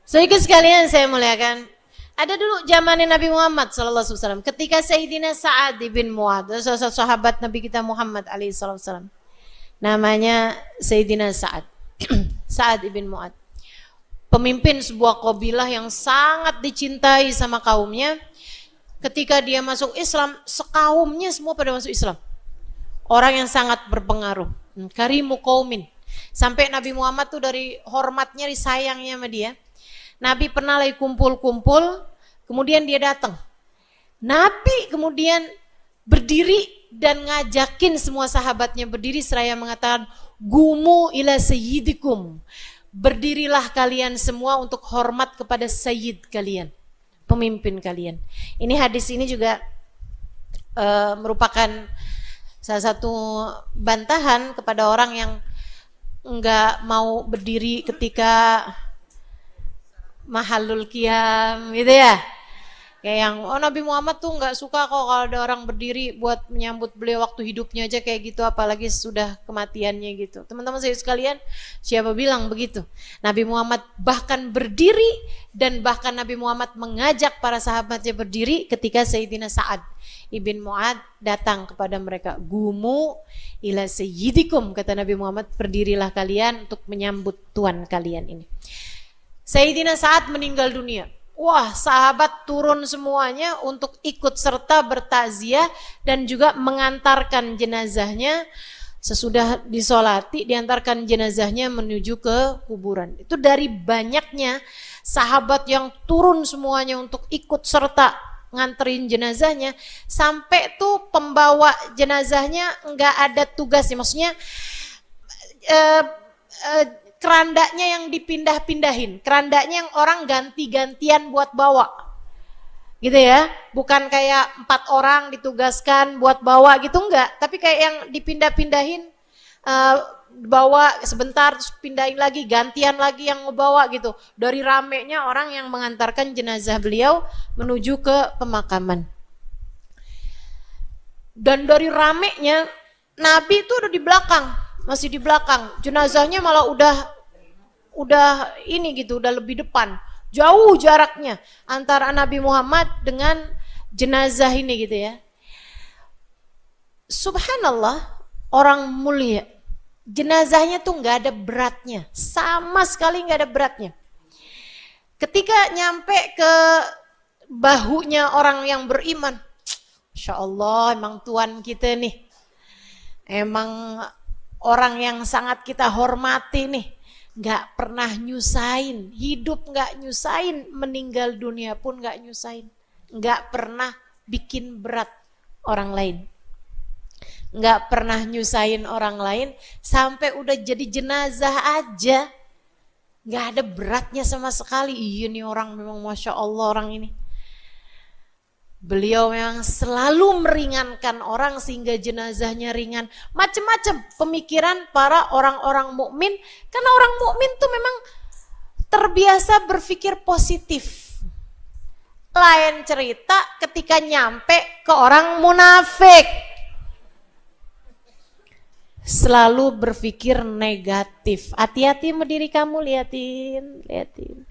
[SPEAKER 1] Saudara sekalian saya muliakan, ada dulu zamannya Nabi Muhammad SAW, ketika Sayyidina Sa'ad bin Mu'adz, sahabat Nabi kita Muhammad SAW, namanya Sayyidina Sa'ad, Sa'ad bin Mu'adz, pemimpin sebuah kabilah yang sangat dicintai sama kaumnya. Ketika dia masuk Islam, sekaumnya semua pada masuk Islam. Orang yang sangat berpengaruh, karimu qaumin, sampai Nabi Muhammad tuh dari hormatnya, disayangnya sama dia. Nabi pernah lagi kumpul-kumpul, kemudian dia datang. Nabi kemudian berdiri dan ngajakin semua sahabatnya berdiri seraya mengatakan, gumu ila sayyidikum. Berdirilah kalian semua untuk hormat kepada sayyid kalian, pemimpin kalian. Ini hadis ini juga merupakan salah satu bantahan kepada orang yang enggak mau berdiri ketika mahalul qiyam gitu ya. Kayak yang Nabi Muhammad tuh nggak suka kok kalau ada orang berdiri buat menyambut beliau waktu hidupnya aja kayak gitu, apalagi sudah kematiannya gitu. Teman-teman saya sekalian, siapa bilang begitu? Nabi Muhammad bahkan berdiri, dan bahkan Nabi Muhammad mengajak para sahabatnya berdiri ketika Sayyidina Sa'ad ibn Mu'ad datang kepada mereka. Gumu ila sayyidikum, kata Nabi Muhammad, berdirilah kalian untuk menyambut tuan kalian ini. Sayyidina Sa'ad meninggal dunia. Wah, sahabat turun semuanya untuk ikut serta bertakziah dan juga mengantarkan jenazahnya. Sesudah disolati, diantarkan jenazahnya menuju ke kuburan. Itu dari banyaknya sahabat yang turun semuanya untuk ikut serta nganterin jenazahnya, sampai tuh pembawa jenazahnya nggak ada tugasnya. Maksudnya kerandanya yang dipindah-pindahin, kerandanya yang orang ganti-gantian buat bawa, gitu ya. Bukan kayak 4 orang ditugaskan buat bawa gitu, enggak. Tapi kayak yang dipindah-pindahin, bawa sebentar terus pindahin lagi, gantian lagi yang ngebawa gitu. Dari ramenya orang yang mengantarkan jenazah beliau menuju ke pemakaman. Dan dari ramenya Nabi itu udah di belakang, masih di belakang. Jenazahnya malah udah ini gitu, udah lebih depan. Jauh jaraknya antara Nabi Muhammad dengan jenazah ini gitu ya. Subhanallah, orang mulia. Jenazahnya tuh nggak ada beratnya, sama sekali nggak ada beratnya. Ketika nyampe ke bahunya orang yang beriman, Masya Allah, emang Tuhan kita nih, emang orang yang sangat kita hormati nih, nggak pernah nyusahin, hidup nggak nyusahin, meninggal dunia pun nggak nyusahin, nggak pernah bikin berat orang lain, nggak pernah nyusahin orang lain, sampai udah jadi jenazah aja nggak ada beratnya sama sekali. Iya nih orang memang Masya Allah orang ini. Beliau memang selalu meringankan orang sehingga jenazahnya ringan. Macam-macam pemikiran para orang-orang mukmin, karena orang mukmin tuh memang terbiasa berpikir positif. Lain cerita ketika nyampe ke orang munafik, selalu berpikir negatif. Hati-hati sama diri kamu, liatin.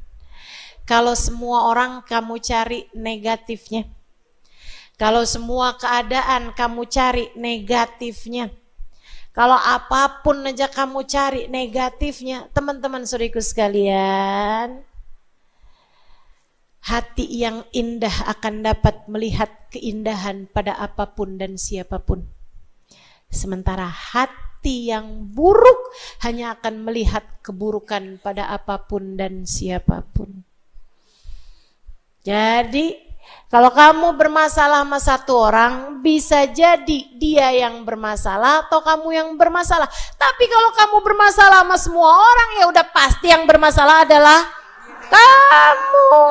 [SPEAKER 1] Kalau semua orang kamu cari negatifnya, kalau semua keadaan kamu cari negatifnya, kalau apapun aja kamu cari negatifnya, teman-teman saudaraku sekalian, hati yang indah akan dapat melihat keindahan pada apapun dan siapapun. Sementara hati yang buruk hanya akan melihat keburukan pada apapun dan siapapun. Jadi kalau kamu bermasalah sama satu orang, bisa jadi dia yang bermasalah atau kamu yang bermasalah. Tapi kalau kamu bermasalah sama semua orang, ya udah pasti yang bermasalah adalah kamu.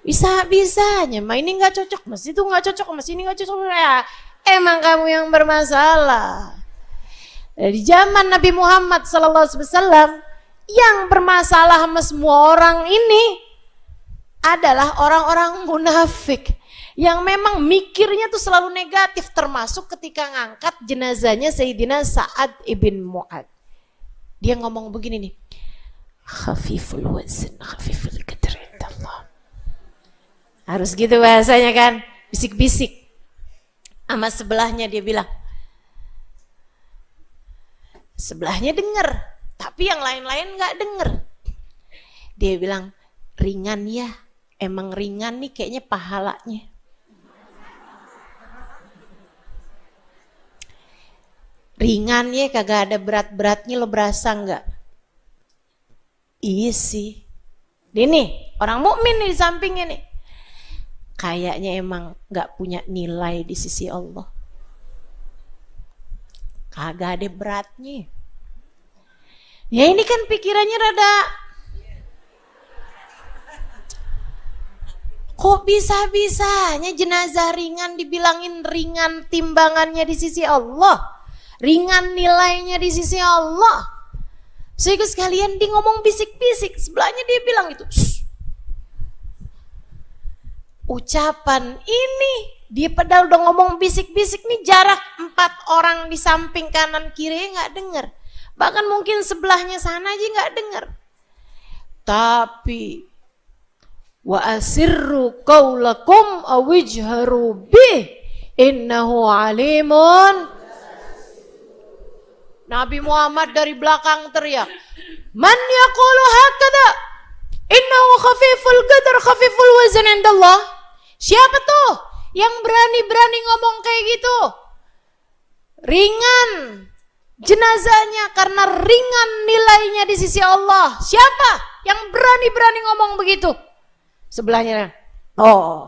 [SPEAKER 1] Bisa-bisanya, ini nggak cocok, mas itu nggak cocok, mas ini nggak cocok. Ya, emang kamu yang bermasalah. Di zaman Nabi Muhammad SAW, yang bermasalah sama semua orang ini adalah orang-orang munafik yang memang mikirnya tuh selalu negatif, termasuk ketika ngangkat jenazahnya Sayyidina Sa'ad ibn Mu'ad. Dia ngomong begini nih, khafiful wazn khafiful qadr indallah. Harus gitu bahasanya kan, bisik-bisik. Sama sebelahnya dia bilang, sebelahnya denger, tapi yang lain-lain gak denger. Dia bilang, ringan ya. Emang ringan nih kayaknya pahalanya. Ringan ya, kagak ada berat-beratnya, lo berasa nggak? Iya sih. Ini orang mukmin nih di sampingnya nih. Kayaknya emang nggak punya nilai di sisi Allah. Kagak ada beratnya. Ya ini kan pikirannya rada, kok bisa-bisanya jenazah ringan dibilangin ringan timbangannya di sisi Allah, ringan nilainya di sisi Allah. Sehingga sekalian dia ngomong bisik-bisik, sebelahnya dia bilang itu, ucapan ini, dia padahal udah ngomong bisik-bisik nih, jarak 4 orang di samping kanan kiri nggak dengar, bahkan mungkin sebelahnya sana aja nggak dengar. Tapi wa asirru qaulakum awijharu bih innahu alimun. Nabi Muhammad dari belakang teriak, man yaqulu hakada innahu khafiful qadar khafiful wazn indallah. Siapa tuh yang berani-berani ngomong kayak gitu? Ringan jenazahnya karena ringan nilainya di sisi Allah. Siapa yang berani-berani ngomong begitu? Sebelahnya, oh,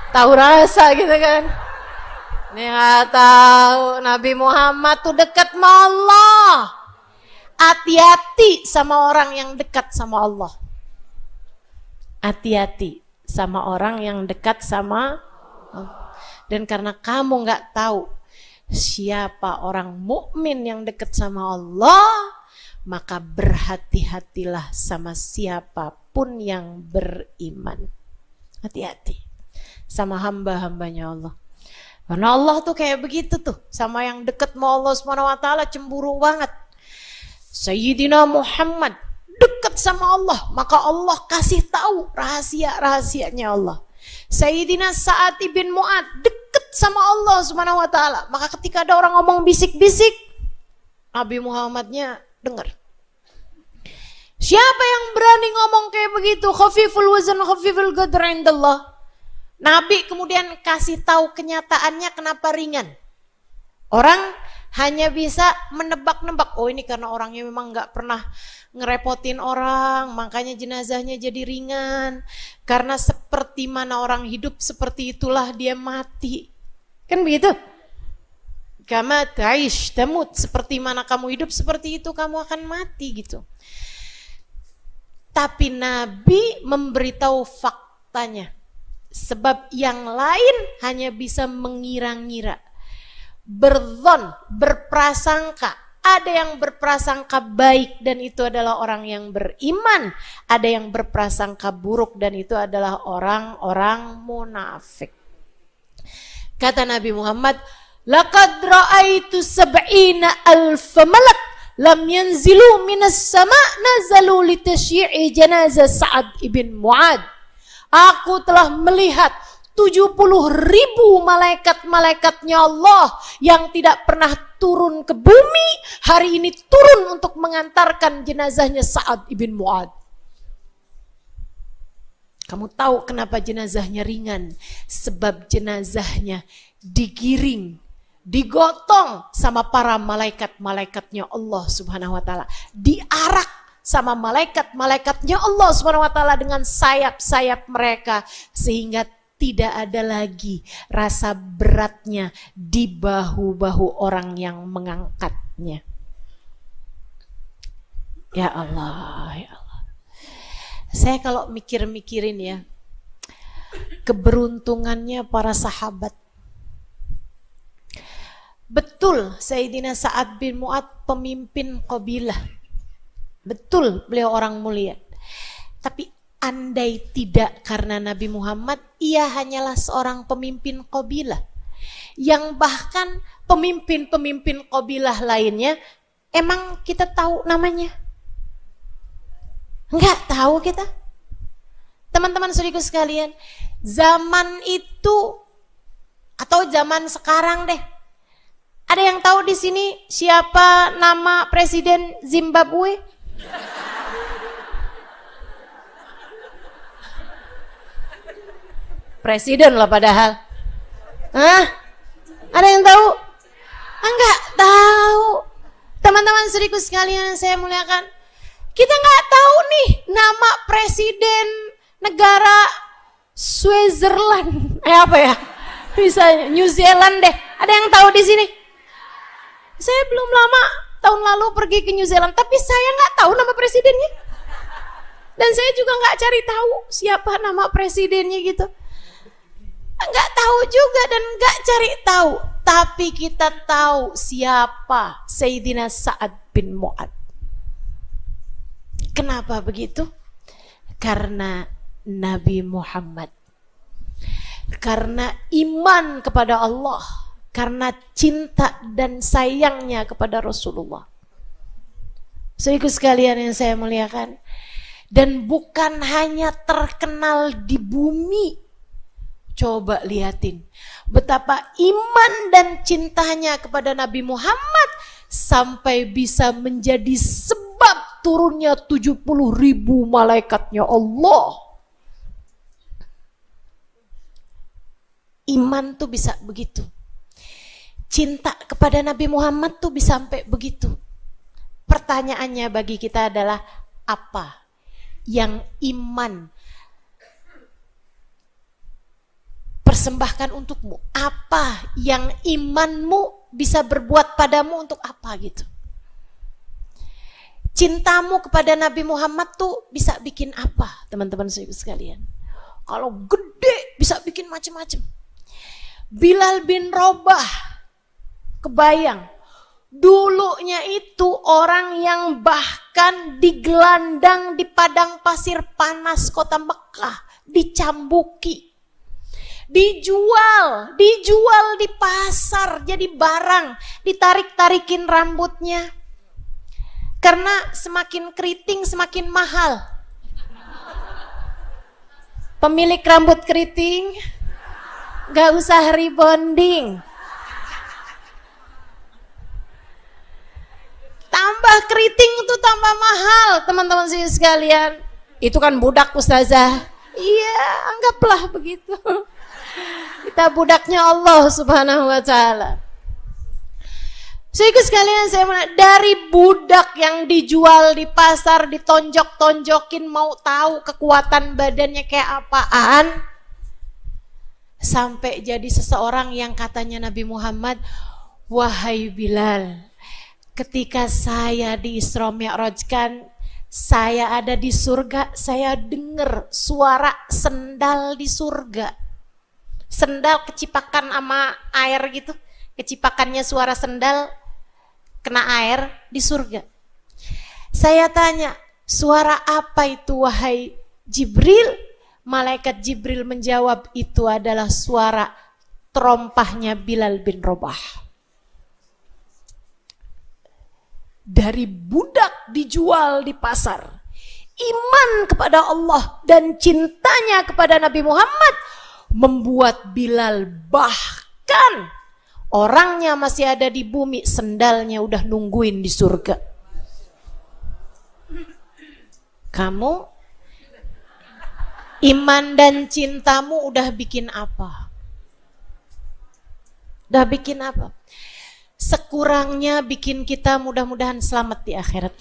[SPEAKER 1] tahu rasa gitu kan? Nih nggak tahu, Nabi Muhammad tuh dekat sama Allah. Hati-hati sama orang yang dekat sama Allah. Hati-hati sama orang yang dekat sama Allah. Dan karena kamu nggak tahu siapa orang mukmin yang dekat sama Allah, maka berhati-hatilah sama siapapun yang beriman. Hati-hati sama hamba-hambanya Allah. Karena Allah tuh kayak begitu tuh, sama yang dekat sama Allah Subhanahu wa taala cemburu banget. Sayyidina Muhammad dekat sama Allah, maka Allah kasih tahu rahasia-rahasianya Allah. Sayyidina Sa'ad ibn Mu'ad dekat sama Allah Subhanahu wa taala, maka ketika ada orang ngomong bisik-bisik, Nabi Muhammadnya dengar. Siapa yang berani ngomong kayak begitu? Khafiful wazn khafiful qadar indallah. Nabi kemudian kasih tahu kenyataannya kenapa ringan. Orang hanya bisa menebak-nebak, oh ini karena orangnya memang nggak pernah ngerepotin orang, makanya jenazahnya jadi ringan. Karena seperti mana orang hidup, seperti itulah dia mati. Kan begitu? Kama ta'ish tamut, seperti mana kamu hidup, seperti itu kamu akan mati gitu. Tapi Nabi memberitahu faktanya. Sebab yang lain hanya bisa mengira-ngira, berzon, berprasangka. Ada yang berprasangka baik dan itu adalah orang yang beriman. Ada yang berprasangka buruk dan itu adalah orang-orang munafik. Kata Nabi Muhammad, laqad ra'aitu sab'ina alfa malak lam yanzilu minas sama' nazalu litasyi'i janazah Sa'ad ibn Mu'ad. Aku telah melihat 70.000 malaikat-malaikatnya Allah yang tidak pernah turun ke bumi, hari ini turun untuk mengantarkan jenazahnya Sa'ad ibn Mu'ad. Kamu tahu kenapa jenazahnya ringan? Sebab jenazahnya digiring, digotong sama para malaikat-malaikatnya Allah Subhanahu wa taala, diarak sama malaikat-malaikatnya Allah Subhanahu wa taala dengan sayap-sayap mereka, sehingga tidak ada lagi rasa beratnya di bahu-bahu orang yang mengangkatnya. Ya Allah, ya Allah. Saya kalau mikir-mikirin ya, keberuntungannya para sahabat. Betul Sayyidina Sa'ad bin Mu'ad pemimpin qabilah. Betul beliau orang mulia. Tapi andai tidak karena Nabi Muhammad, ia hanyalah seorang pemimpin qabilah. Yang bahkan pemimpin-pemimpin qabilah lainnya, emang kita tahu namanya? Enggak tahu kita. Teman-teman saudaraku sekalian, zaman itu atau zaman sekarang deh, ada yang tahu di sini siapa nama presiden Zimbabwe? Presiden lah padahal. Hah? Ada yang tahu? Enggak tahu. Teman-teman saudaraku sekalian saya muliakan, kita nggak tahu nih nama presiden negara Switzerland. Apa ya? Misalnya New Zealand deh. Ada yang tahu di sini? Saya belum lama tahun lalu pergi ke New Zealand, tapi saya nggak tahu nama presidennya. Dan saya juga nggak cari tahu siapa nama presidennya gitu. Nggak tahu juga dan nggak cari tahu. Tapi kita tahu siapa Sayyidina Sa'ad bin Mu'ad. Kenapa begitu? Karena Nabi Muhammad. Karena iman kepada Allah. Karena cinta dan sayangnya kepada Rasulullah. Saudaraku sekalian yang saya muliakan. Dan bukan hanya terkenal di bumi. Coba lihatin betapa iman dan cintanya kepada Nabi Muhammad sampai bisa menjadi sebab turunnya 70.000 malaikatnya Allah. Iman tuh bisa begitu. Cinta kepada Nabi Muhammad tuh bisa sampai begitu. Pertanyaannya bagi kita adalah apa yang iman persembahkan untukmu? Apa yang imanmu bisa berbuat padamu untuk apa gitu? Cintamu kepada Nabi Muhammad tuh bisa bikin apa, teman-teman sekalian? Kalau gede bisa bikin macam-macam. Bilal bin Rabah, kebayang, dulunya itu orang yang bahkan digelandang di padang pasir panas kota Mekah, dicambuki. Dijual di pasar jadi barang, ditarik-tarikin rambutnya. Karena semakin keriting semakin mahal. Pemilik rambut keriting gak usah rebonding. Tambah keriting itu tambah mahal, teman-teman sekalian. Itu kan budak ustazah. Iya, anggaplah begitu. Kita budaknya Allah Subhanahu wa ta'ala. Saudara sekalian, dari budak yang dijual di pasar, ditonjok-tonjokin, mau tahu kekuatan badannya kayak apaan, sampai jadi seseorang yang katanya Nabi Muhammad, wahai Bilal, ketika saya di Isra Mi'rajkan, saya ada di surga, saya dengar suara sendal di surga. Sendal kecipakan sama air gitu, kecipakannya suara sendal kena air di surga. Saya tanya, suara apa itu wahai Jibril? Malaikat Jibril menjawab, itu adalah suara terompahnya Bilal bin Rabah. Dari budak dijual di pasar, iman kepada Allah dan cintanya kepada Nabi Muhammad membuat Bilal bahkan orangnya masih ada di bumi, sendalnya udah nungguin di surga. Kamu iman dan cintamu udah bikin apa? Udah bikin apa? Sekurangnya bikin kita mudah-mudahan selamat di akhirat.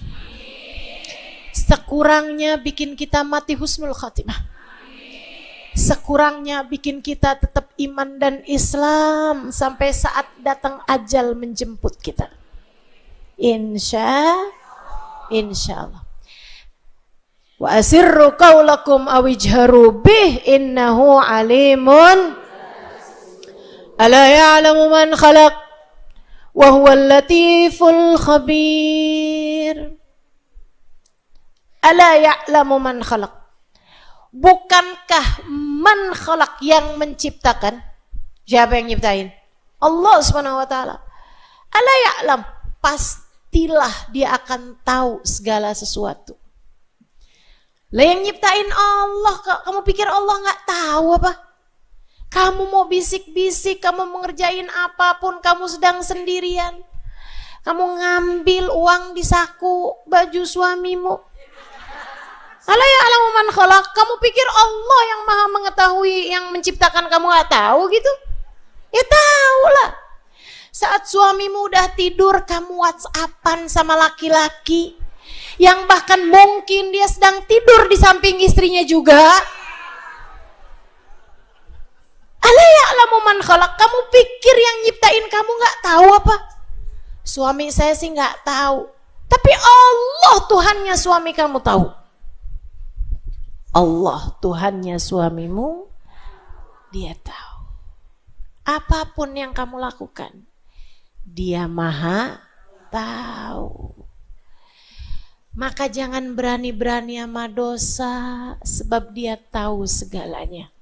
[SPEAKER 1] Sekurangnya bikin kita mati husnul khatimah. Sekurangnya bikin kita tetap iman dan Islam sampai saat datang ajal menjemput kita. Insyaallah. Wa asirru qaulakum awijharu bih innahu alimun. Ala ya'lamu man khalaq wa huwal latiful khabir. Ala ya'lamu man khalaq. Bukankah man khalaq yang menciptakan? Siapa yang nyiptain? Allah Subhanahu wa ta'ala. Ala ya'lam, pastilah dia akan tahu segala sesuatu. Lah yang nyiptain Allah, kamu pikir Allah nggak tahu apa? Kamu mau bisik-bisik, kamu mengerjain apapun, kamu sedang sendirian. Kamu ngambil uang di saku baju suamimu. Ala ya'lamu man khalaq, kamu pikir Allah yang maha mengetahui yang menciptakan kamu gak tahu gitu? Ya tahu lah. Saat suamimu udah tidur, kamu WhatsAppan sama laki-laki yang bahkan mungkin dia sedang tidur di samping istrinya juga. Ala ya'lamu man khalaq, kamu pikir yang nyiptain kamu gak tahu apa? Suami saya sih gak tahu, tapi Allah Tuhannya suami kamu tahu. Allah Tuhannya suamimu, dia tahu. Apapun yang kamu lakukan, dia maha tahu. Maka jangan berani-berani sama dosa, sebab dia tahu segalanya.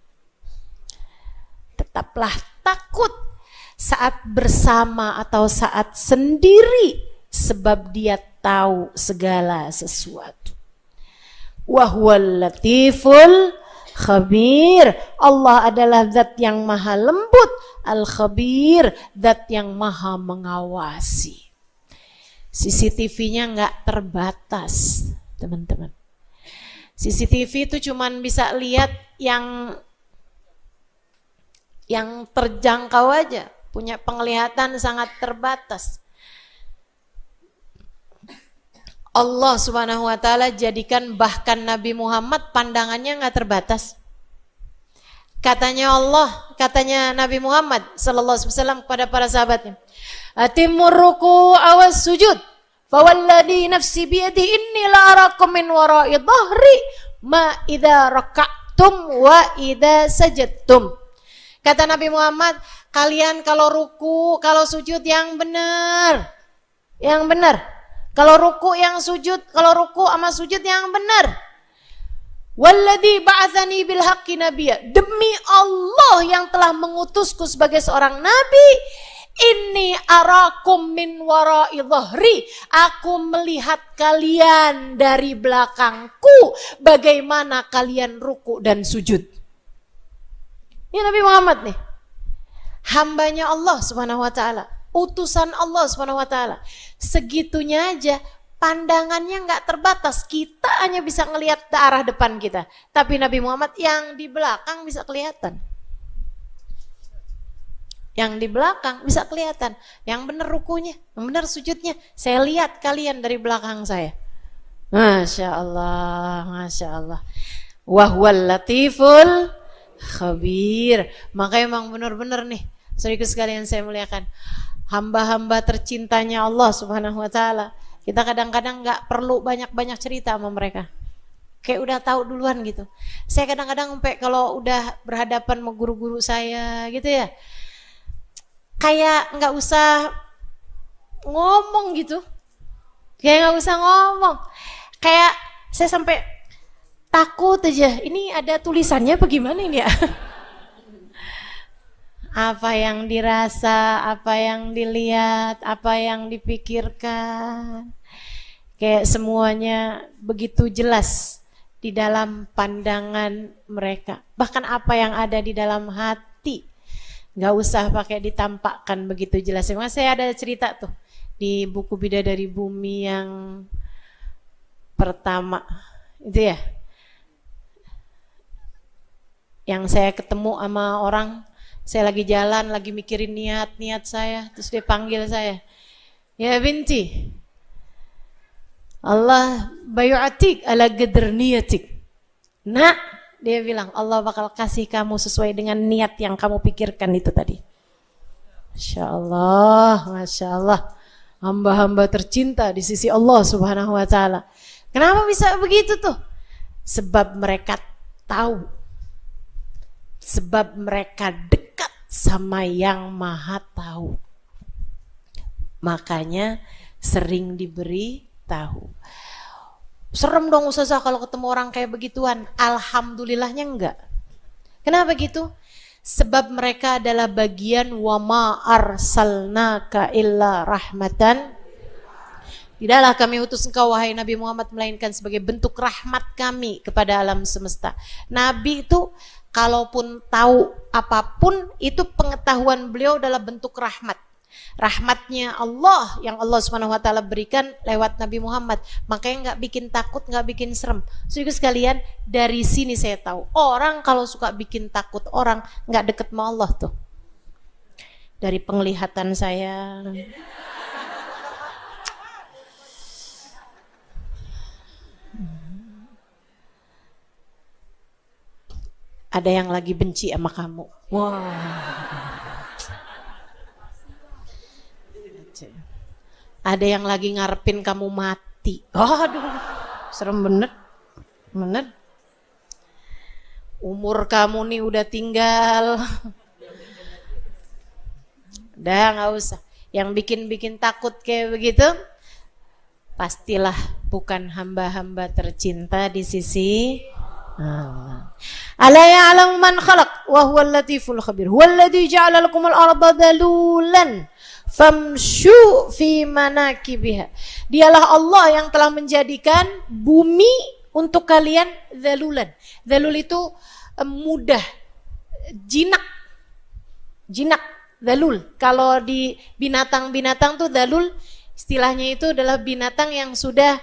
[SPEAKER 1] Tetaplah takut saat bersama atau saat sendiri, sebab dia tahu segala sesuatu. Wa huwal latiful khabir. Allah adalah zat yang maha lembut, al-khabir, zat yang maha mengawasi. CCTV-nya nggak terbatas, teman-teman. CCTV itu cuman bisa lihat yang terjangkau aja, punya penglihatan sangat terbatas. Allah Subhanahu wa taala jadikan bahkan Nabi Muhammad pandangannya nggak terbatas. Katanya Allah, katanya Nabi Muhammad sallallahu alaihi wasallam kepada para sahabatnya, "Atimur ruku' awas sujud, fawalladhi nafsi biyadihi inni la arakum min wara'i dhahri ma idza raka'tum wa idza sajadtum." Kata Nabi Muhammad, kalian kalau ruku, kalau sujud yang benar. Yang benar. Kalau ruku yang sujud, kalau ruku sama sujud yang benar. Walladzi ba'atsani bil haqqi nabiyya, demi Allah yang telah mengutusku sebagai seorang nabi, inni arakum min wara'i dhahri, aku melihat kalian dari belakangku bagaimana kalian ruku dan sujud. Ini Nabi Muhammad nih, hambanya Allah Subhanahu wa taala, utusan Allah Subhanahu wa taala. Segitunya aja pandangannya nggak terbatas, kita hanya bisa ngelihat ke arah depan kita, tapi Nabi Muhammad yang di belakang bisa kelihatan. Yang di belakang bisa kelihatan, yang benar rukunya, yang benar sujudnya. Saya lihat kalian dari belakang saya. Masya Allah, Masya Allah. Wahwal latiful khabir. Maka emang benar-benar nih, saudaraku sekalian saya muliakan, hamba-hamba tercintanya Allah Subhanahu wa taala. Kita kadang-kadang nggak perlu banyak-banyak cerita sama mereka, kayak udah tahu duluan gitu. Saya kadang-kadang sampai kalau udah berhadapan sama guru-guru saya gitu ya, kayak nggak usah ngomong gitu, kayak nggak usah ngomong, kayak saya sampai takut aja. Ini ada tulisannya bagaimana ini ya? Apa yang dirasa, apa yang dilihat, apa yang dipikirkan, kayak semuanya begitu jelas di dalam pandangan mereka. Bahkan apa yang ada di dalam hati, nggak usah pakai ditampakkan begitu jelas. Memang saya ada cerita tuh di buku Bidadari Bumi yang pertama itu ya, yang saya ketemu sama orang. Saya lagi jalan, lagi mikirin niat saya, terus dia panggil saya, "Ya binti, Allah bayu'atik ala qadr niyatik." Nak, dia bilang, Allah bakal kasih kamu sesuai dengan niat yang kamu pikirkan itu tadi. Masya Allah, Masya Allah. Hamba-hamba tercinta di sisi Allah Subhanahu wa ta'ala. Kenapa bisa begitu tuh? Sebab mereka tahu. Sebab mereka dekat sama yang maha tahu. Makanya sering diberi tahu. Serem dong Ustazah kalau ketemu orang kayak begituan. Alhamdulillahnya enggak. Kenapa gitu? Sebab mereka adalah bagian wa ma arsalnaka illa rahmatan. Tidaklah kami utus engkau wahai Nabi Muhammad melainkan sebagai bentuk rahmat kami kepada alam semesta. Nabi itu kalaupun tahu apapun, itu pengetahuan beliau adalah bentuk rahmat. Rahmatnya Allah yang Allah Subhanahu wa taala berikan lewat Nabi Muhammad. Makanya nggak bikin takut, nggak bikin serem. Saudara sekalian, dari sini saya tahu orang kalau suka bikin takut orang nggak deket sama Allah tuh. Dari penglihatan saya. Ada yang lagi benci sama kamu. Wah. Ada yang lagi ngarepin kamu mati. Aduh, serem bener. Bener. Umur kamu nih udah tinggal. Udah gak usah. Yang bikin-bikin takut kayak begitu, pastilah bukan hamba-hamba tercinta di sisi Allah. Ala ya'lamu man khalaq wa huwal latiful khabir. Huwallazi ja'ala lakumul arda dalulan famshu fi manakibiha. Dialah Allah yang telah menjadikan bumi untuk kalian dalulan. Dalul itu mudah, jinak, dalul. Kalau di binatang-binatang tuh dalul, istilahnya itu adalah binatang yang sudah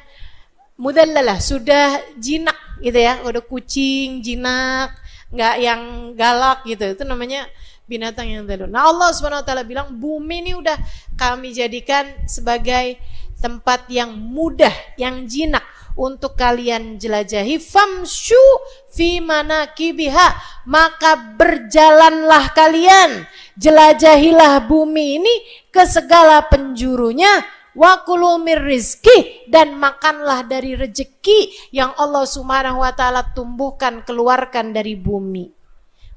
[SPEAKER 1] mudallalah, sudah jinak gitu ya, udah kucing, jinak, nggak yang galak gitu, itu namanya binatang yang dalul. Nah Allah Subhanahu Wa Taala bilang bumi ini udah kami jadikan sebagai tempat yang mudah, yang jinak untuk kalian jelajahi. Famshu fi manakibiha, maka berjalanlah kalian, jelajahilah bumi ini ke segala penjurunya. Wa kulu mir rizki, dan makanlah dari rezeki yang Allah Subhanahu wa taala tumbuhkan, keluarkan dari bumi.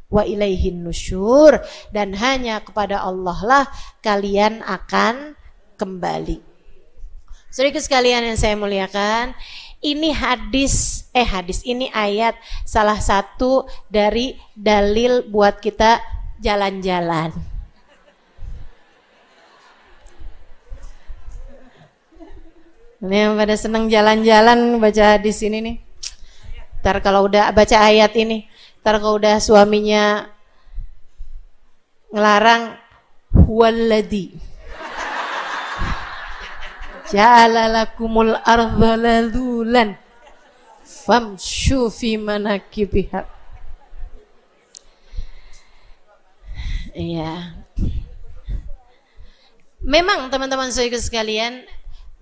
[SPEAKER 1] Wa ilaihin nusyur, dan hanya kepada Allah lah kalian akan kembali. Saudara sekalian yang saya muliakan, ini ini ayat salah satu dari dalil buat kita jalan-jalan. Ini yang pada senang jalan-jalan baca hadis ini nih. Ntar kalau udah baca ayat ini, ntar kalau udah suaminya ngelarang, huwaladzi ja'ala lakumul ardha ladulan famshu fi manakibiha. Iya. Memang teman-teman saudara sekalian,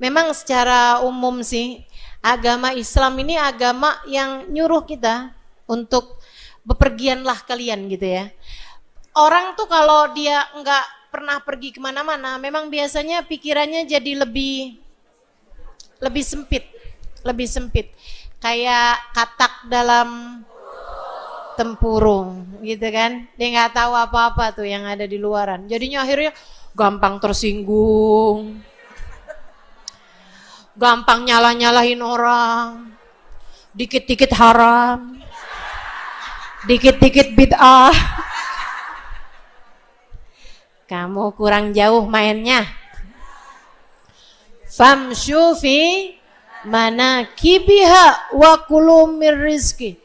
[SPEAKER 1] memang secara umum sih agama Islam ini agama yang nyuruh kita untuk bepergianlah kalian gitu ya. Orang tuh kalau dia nggak pernah pergi kemana-mana, memang biasanya pikirannya jadi lebih sempit, kayak katak dalam tempurung gitu kan. Dia nggak tahu apa-apa tuh yang ada di luaran. Jadinya akhirnya gampang tersinggung, gampang nyalah-nyalahin orang, dikit-dikit haram, dikit-dikit bid'ah. Kamu kurang jauh mainnya. Famshu fi manakibiha wa kulu mir rizki.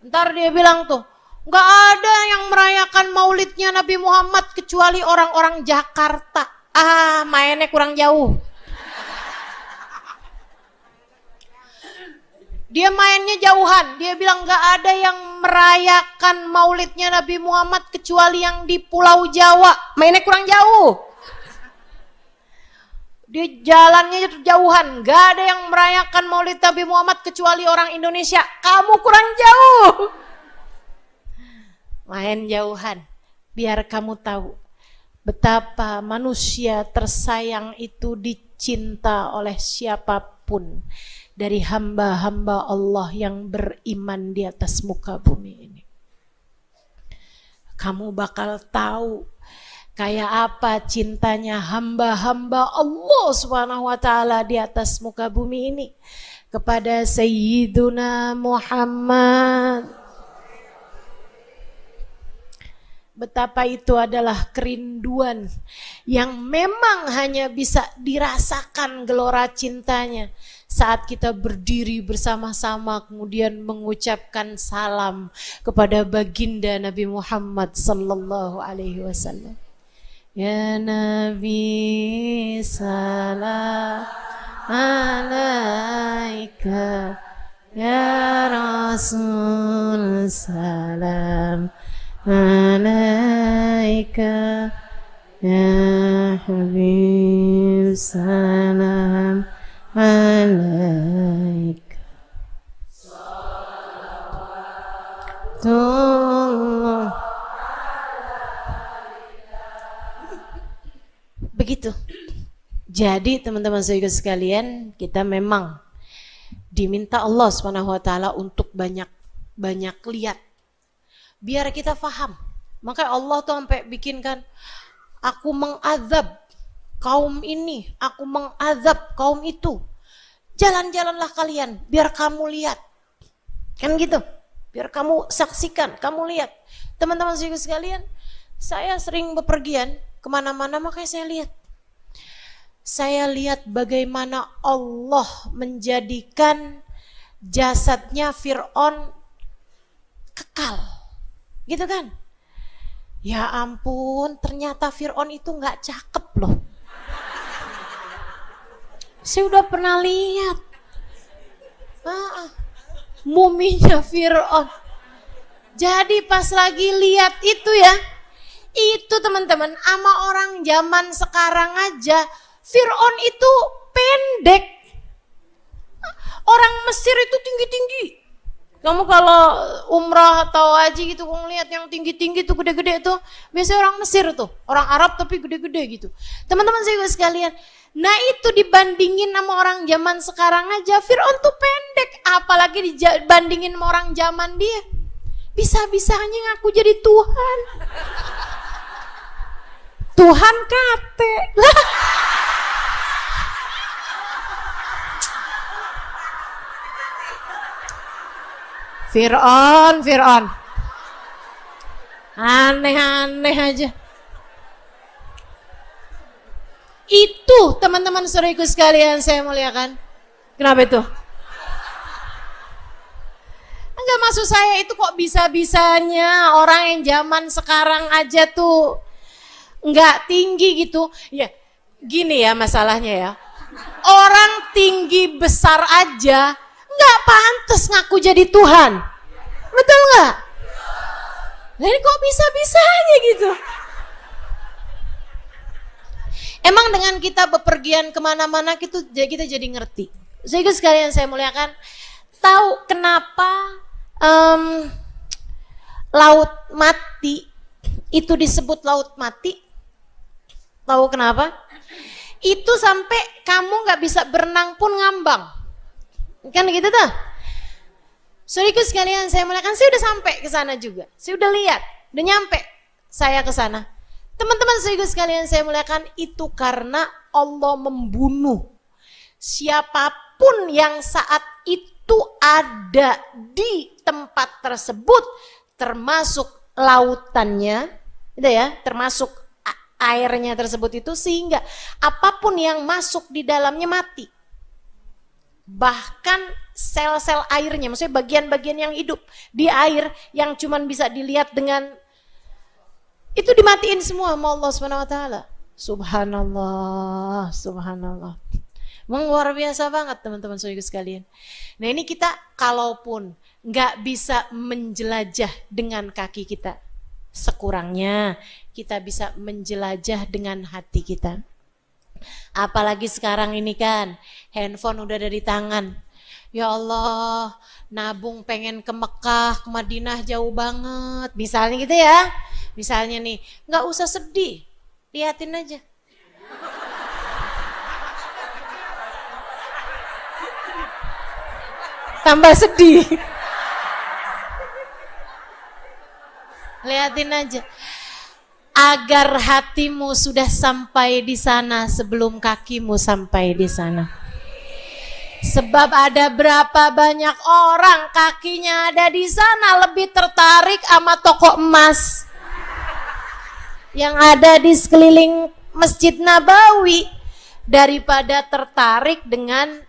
[SPEAKER 1] Ntar dia bilang tuh, nggak ada yang merayakan maulidnya Nabi Muhammad kecuali orang-orang Jakarta. Mainnya kurang jauh. Dia mainnya jauhan. Dia bilang gak ada yang merayakan maulidnya Nabi Muhammad kecuali yang di Pulau Jawa. Mainnya kurang jauh. Dia jalannya jauhan. Gak ada yang merayakan maulid Nabi Muhammad kecuali orang Indonesia. Kamu kurang jauh. Main jauhan. Biar kamu tahu betapa manusia tersayang itu dicinta oleh siapapun dari hamba-hamba Allah yang beriman di atas muka bumi ini. Kamu bakal tahu kayak apa cintanya hamba-hamba Allah Subhanahu wa taala di atas muka bumi ini kepada Sayyiduna Muhammad. Betapa itu adalah kerinduan yang memang hanya bisa dirasakan gelora cintanya saat kita berdiri bersama-sama kemudian mengucapkan salam kepada baginda Nabi Muhammad sallallahu alaihi wasallam. Ya Nabi salam alaika, ya Rasul salam alaika, ya Habib salam alaika. Begitu. Jadi teman-teman saudara sekalian, kita memang diminta Allah Subhanahu wa taala untuk banyak lihat biar kita faham. Maka Allah tuh sampai bikinkan, aku mengazab kaum ini, aku mengazab kaum itu. Jalan-jalanlah kalian, biar kamu lihat. Kan gitu, biar kamu saksikan, kamu lihat. Teman-teman sekalian, saya sering bepergian kemana-mana, makanya saya lihat. Saya lihat bagaimana Allah menjadikan jasadnya Fir'aun kekal. Gitu kan? Ya ampun, ternyata Fir'aun itu gak cakep loh. Saya udah pernah lihat muminya Fir'aun. Jadi pas lagi lihat itu ya, itu teman-teman, sama orang zaman sekarang aja, Fir'aun itu pendek. Orang Mesir itu tinggi-tinggi. Kamu kalau umrah atau haji gitu, kamu lihat yang tinggi-tinggi tuh, gede-gede tuh, biasanya orang Mesir tuh, orang Arab tapi gede-gede gitu. Teman-teman saya sekalian, nah itu dibandingin sama orang zaman sekarang aja, Fir'aun tuh pendek, apalagi dibandingin sama orang zaman dia. Bisa-bisanya ngaku jadi Tuhan. Tuhan kate. Lah. Fir'aun. Aneh-aneh aja. Itu teman-teman saudaraku sekalian saya muliakan. Kenapa itu? Enggak, maksud saya itu kok bisa-bisanya orang yang zaman sekarang aja tuh enggak tinggi gitu. Ya, gini ya masalahnya ya. Orang tinggi besar aja nggak pantas ngaku jadi Tuhan. Betul nggak? Nah ini kok bisa-bisanya gitu. Emang dengan kita bepergian kemana-mana kita jadi ngerti. Sehingga sekalian saya muliakan, tahu kenapa laut mati itu disebut laut mati? Tahu kenapa? Itu sampai kamu nggak bisa berenang pun ngambang. Kan gitu tuh. Saudaraku sekalian saya muliakan, saya udah sampai ke sana juga. Saya udah lihat, udah nyampe saya ke sana. Teman-teman saudaraku sekalian saya muliakan, itu karena Allah membunuh siapapun yang saat itu ada di tempat tersebut, termasuk lautannya, gitu ya, termasuk airnya tersebut itu, sehingga apapun yang masuk di dalamnya mati. Bahkan sel-sel airnya, maksudnya bagian-bagian yang hidup di air yang cuman bisa dilihat dengan itu dimatiin semua sama Allah Subhanahu wa taala. Subhanallah. Memang luar biasa banget teman-teman saudara sekalian. Nah, ini kita kalaupun nggak bisa menjelajah dengan kaki kita, sekurangnya kita bisa menjelajah dengan hati kita. Apalagi sekarang ini kan handphone udah ada di tangan. Ya Allah, nabung pengen ke Mekah, ke Madinah jauh banget. Misalnya gitu ya. Misalnya nih, nggak usah sedih, liatin aja. Tambah sedih. Liatin aja. Agar hatimu sudah sampai di sana sebelum kakimu sampai di sana. Sebab ada berapa banyak orang kakinya ada di sana lebih tertarik sama toko emas yang ada di sekeliling Masjid Nabawi daripada tertarik dengan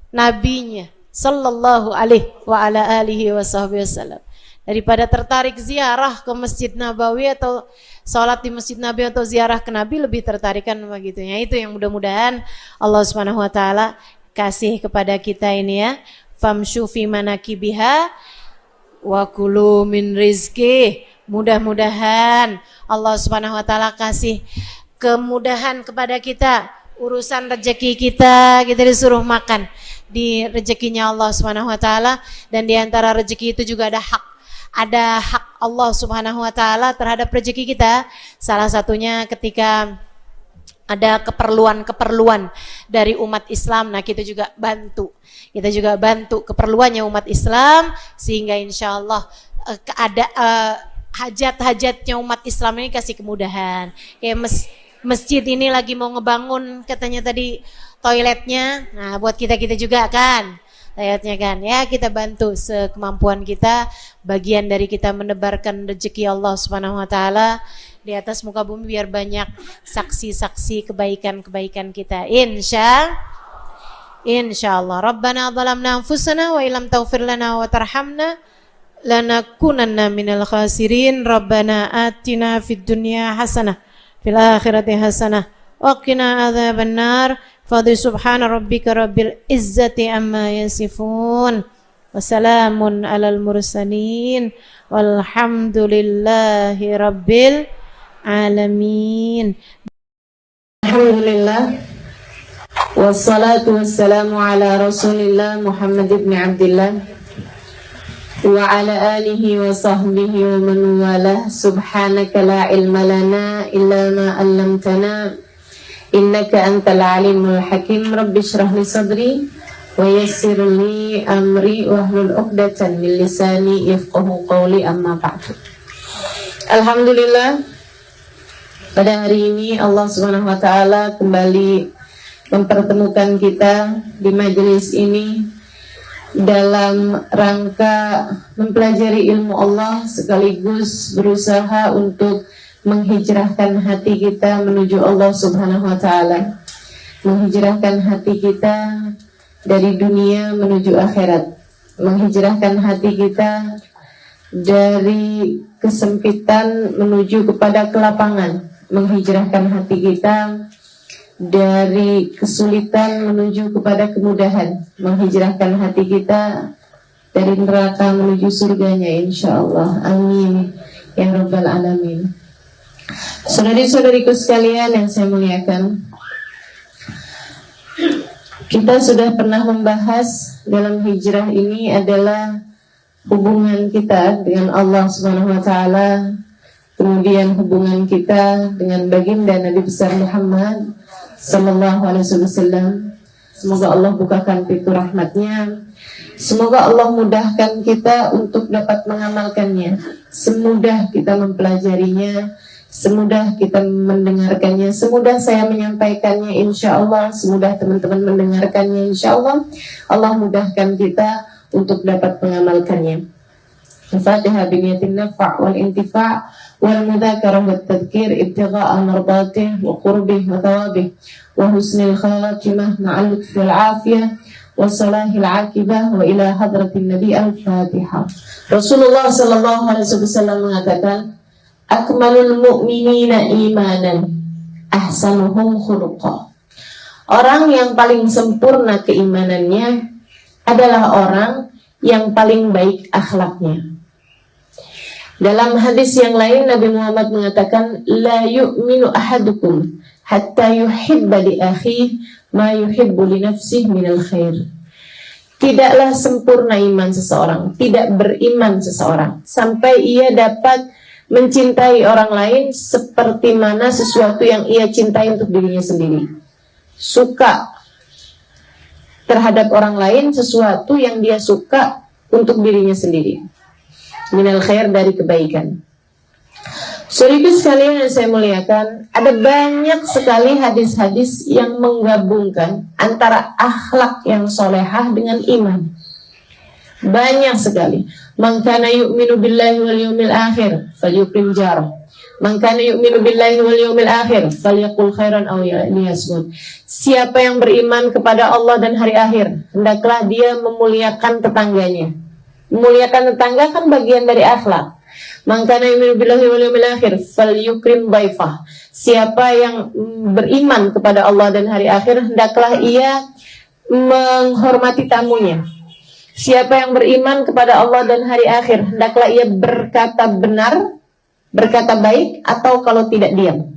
[SPEAKER 1] nabinya sallallahu alaihi wa ala alihi wasallam. Daripada tertarik ziarah ke Masjid Nabawi atau sholat di Masjid Nabawi atau ziarah ke Nabi, lebih tertarikan begitunya. Itu yang mudah-mudahan Allah Subhanahu wa taala kasih kepada kita ini ya. Famshu fi manakibiha wa kulu min rizki. Mudah-mudahan Allah Subhanahu wa taala kasih kemudahan kepada kita, urusan rezeki kita disuruh makan di rezekinya Allah Subhanahu wa taala, dan di antara rezeki itu juga ada hak Allah Subhanahu wa taala terhadap rezeki kita. Salah satunya ketika ada keperluan-keperluan dari umat Islam, nah kita juga bantu keperluannya umat Islam, sehingga insya Allah hajat-hajatnya umat Islam ini kasih kemudahan. Kayak masjid ini lagi mau ngebangun, katanya tadi toiletnya. Nah, buat kita-kita juga kan. Toiletnya kan. Ya, kita bantu sekemampuan kita, bagian dari kita menebarkan rezeki Allah Subhanahu wa taala di atas muka bumi biar banyak saksi-saksi kebaikan-kebaikan kita. Insyaallah. Rabbana zalamna anfusana wa illam taghfir lana wa tarhamna lanakunanna minal khasirin. Rabbana atina fid dunya hasanah fil akhirati hasanah wa qina adzabannar. Fadhi subhana rabbika rabbil izzati amma yasifun wa salamun alal mursalin walhamdulillahi rabbil alamin. Alhamdulillah wassalatu wassalamu ala rasulillah Muhammad ibn Abdillah wa ala alihi wa sahbihi wa man walah. Subhanaka la ilma lana illa ma 'allamtana innaka antal alimul hakim. Rabbi shrah li sadri wa yassir li amri wahlul 'uqdatam min lisani yafqahu qawli. Amma ba'du. Alhamdulillah, pada hari ini Allah Subhanahu wa taala kembali mempertemukan kita di majelis ini dalam rangka mempelajari ilmu Allah sekaligus berusaha untuk menghijrahkan hati kita menuju Allah Subhanahu wa taala. Menghijrahkan hati kita dari dunia menuju akhirat. Menghijrahkan hati kita dari kesempitan menuju kepada kelapangan. Menghijrahkan hati kita dari kesulitan menuju kepada kemudahan. Menghijrahkan hati kita dari neraka menuju surganya insyaallah. Amin ya rabbal alamin. Saudari-saudariku sekalian yang saya muliakan, kita sudah pernah membahas dalam hijrah ini adalah hubungan kita dengan Allah Subhanahu wa taala, kemudian hubungan kita dengan baginda Nabi besar Muhammad sallallahu alaihi wasallam. Semoga Allah bukakan pintu rahmatnya. Semoga Allah mudahkan kita untuk dapat mengamalkannya. Semudah kita mempelajarinya, semudah kita mendengarkannya, semudah saya menyampaikannya insya Allah, semudah teman-teman mendengarkannya insya Allah. Allah mudahkan kita untuk dapat mengamalkannya. Al-Fatihah biniyatin nafa' wal intifa' wal mudzakarah wat tadhkir ibtigha'a mardatih wa qurbih wa thawabih wa husnil khatimah ma'al lutfi wal afiyah wa salahil aqibah wa ila hadratin nabi. Al-Fatihah. Rasulullah sallallahu alaihi wasallam mengatakan, akmalul mu'minina imanan ahsanuhum khuluqa. Orang yang paling sempurna keimanannya adalah orang yang paling baik akhlaknya. Dalam hadis yang lain Nabi Muhammad mengatakan, la yu'minu ahadukum hatta yuhibba li akhihi ma yuhibbu li nafsihi minal khair. Tidaklah sempurna iman seseorang, tidak beriman seseorang sampai ia dapat mencintai orang lain seperti mana sesuatu yang ia cintai untuk dirinya sendiri. Suka terhadap orang lain sesuatu yang dia suka untuk dirinya sendiri. Minal khair, dari kebaikan. Saudara sekalian yang saya muliakan, ada banyak sekali hadis-hadis yang menggabungkan antara akhlak yang solehah dengan iman. Banyak sekali. Man kana yu'minu billahi wal yawmil akhir falyukrim jarah. Man kana yu'minu billahi wal yawmil akhir falyaqul khairan aw liyasmut. Siapa yang beriman kepada Allah dan hari akhir, hendaklah dia memuliakan tetangganya. Memuliakan tetangga kan bagian dari akhlak. Man kana yu'minu billahi wal yawmil akhir falyukrim dhaifah. Siapa yang beriman kepada Allah dan hari akhir, hendaklah ia menghormati tamunya. Siapa yang beriman kepada Allah dan hari akhir, hendaklah ia berkata benar, berkata baik, atau kalau tidak diam.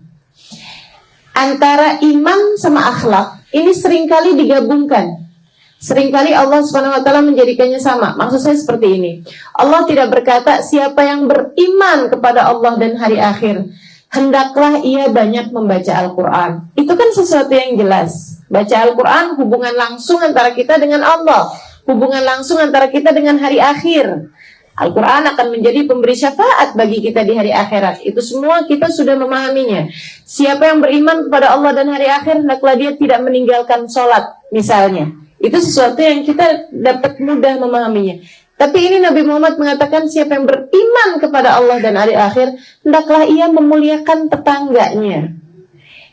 [SPEAKER 1] Antara iman sama akhlak ini seringkali digabungkan. Seringkali Allah Subhanahu wa taala menjadikannya sama. Maksud saya seperti ini. Allah tidak berkata siapa yang beriman kepada Allah dan hari akhir, hendaklah ia banyak membaca Al-Quran. Itu kan sesuatu yang jelas. Baca Al-Quran hubungan langsung antara kita dengan Allah, hubungan langsung antara kita dengan hari akhir.
[SPEAKER 2] Al-Quran akan menjadi pemberi syafaat bagi kita di hari akhirat. Itu semua kita sudah memahaminya. Siapa yang beriman kepada Allah dan hari akhir, hendaklah dia tidak meninggalkan sholat, misalnya. Itu sesuatu yang kita dapat mudah memahaminya. Tapi ini Nabi Muhammad mengatakan siapa yang beriman kepada Allah dan hari akhir, hendaklah ia memuliakan tetangganya.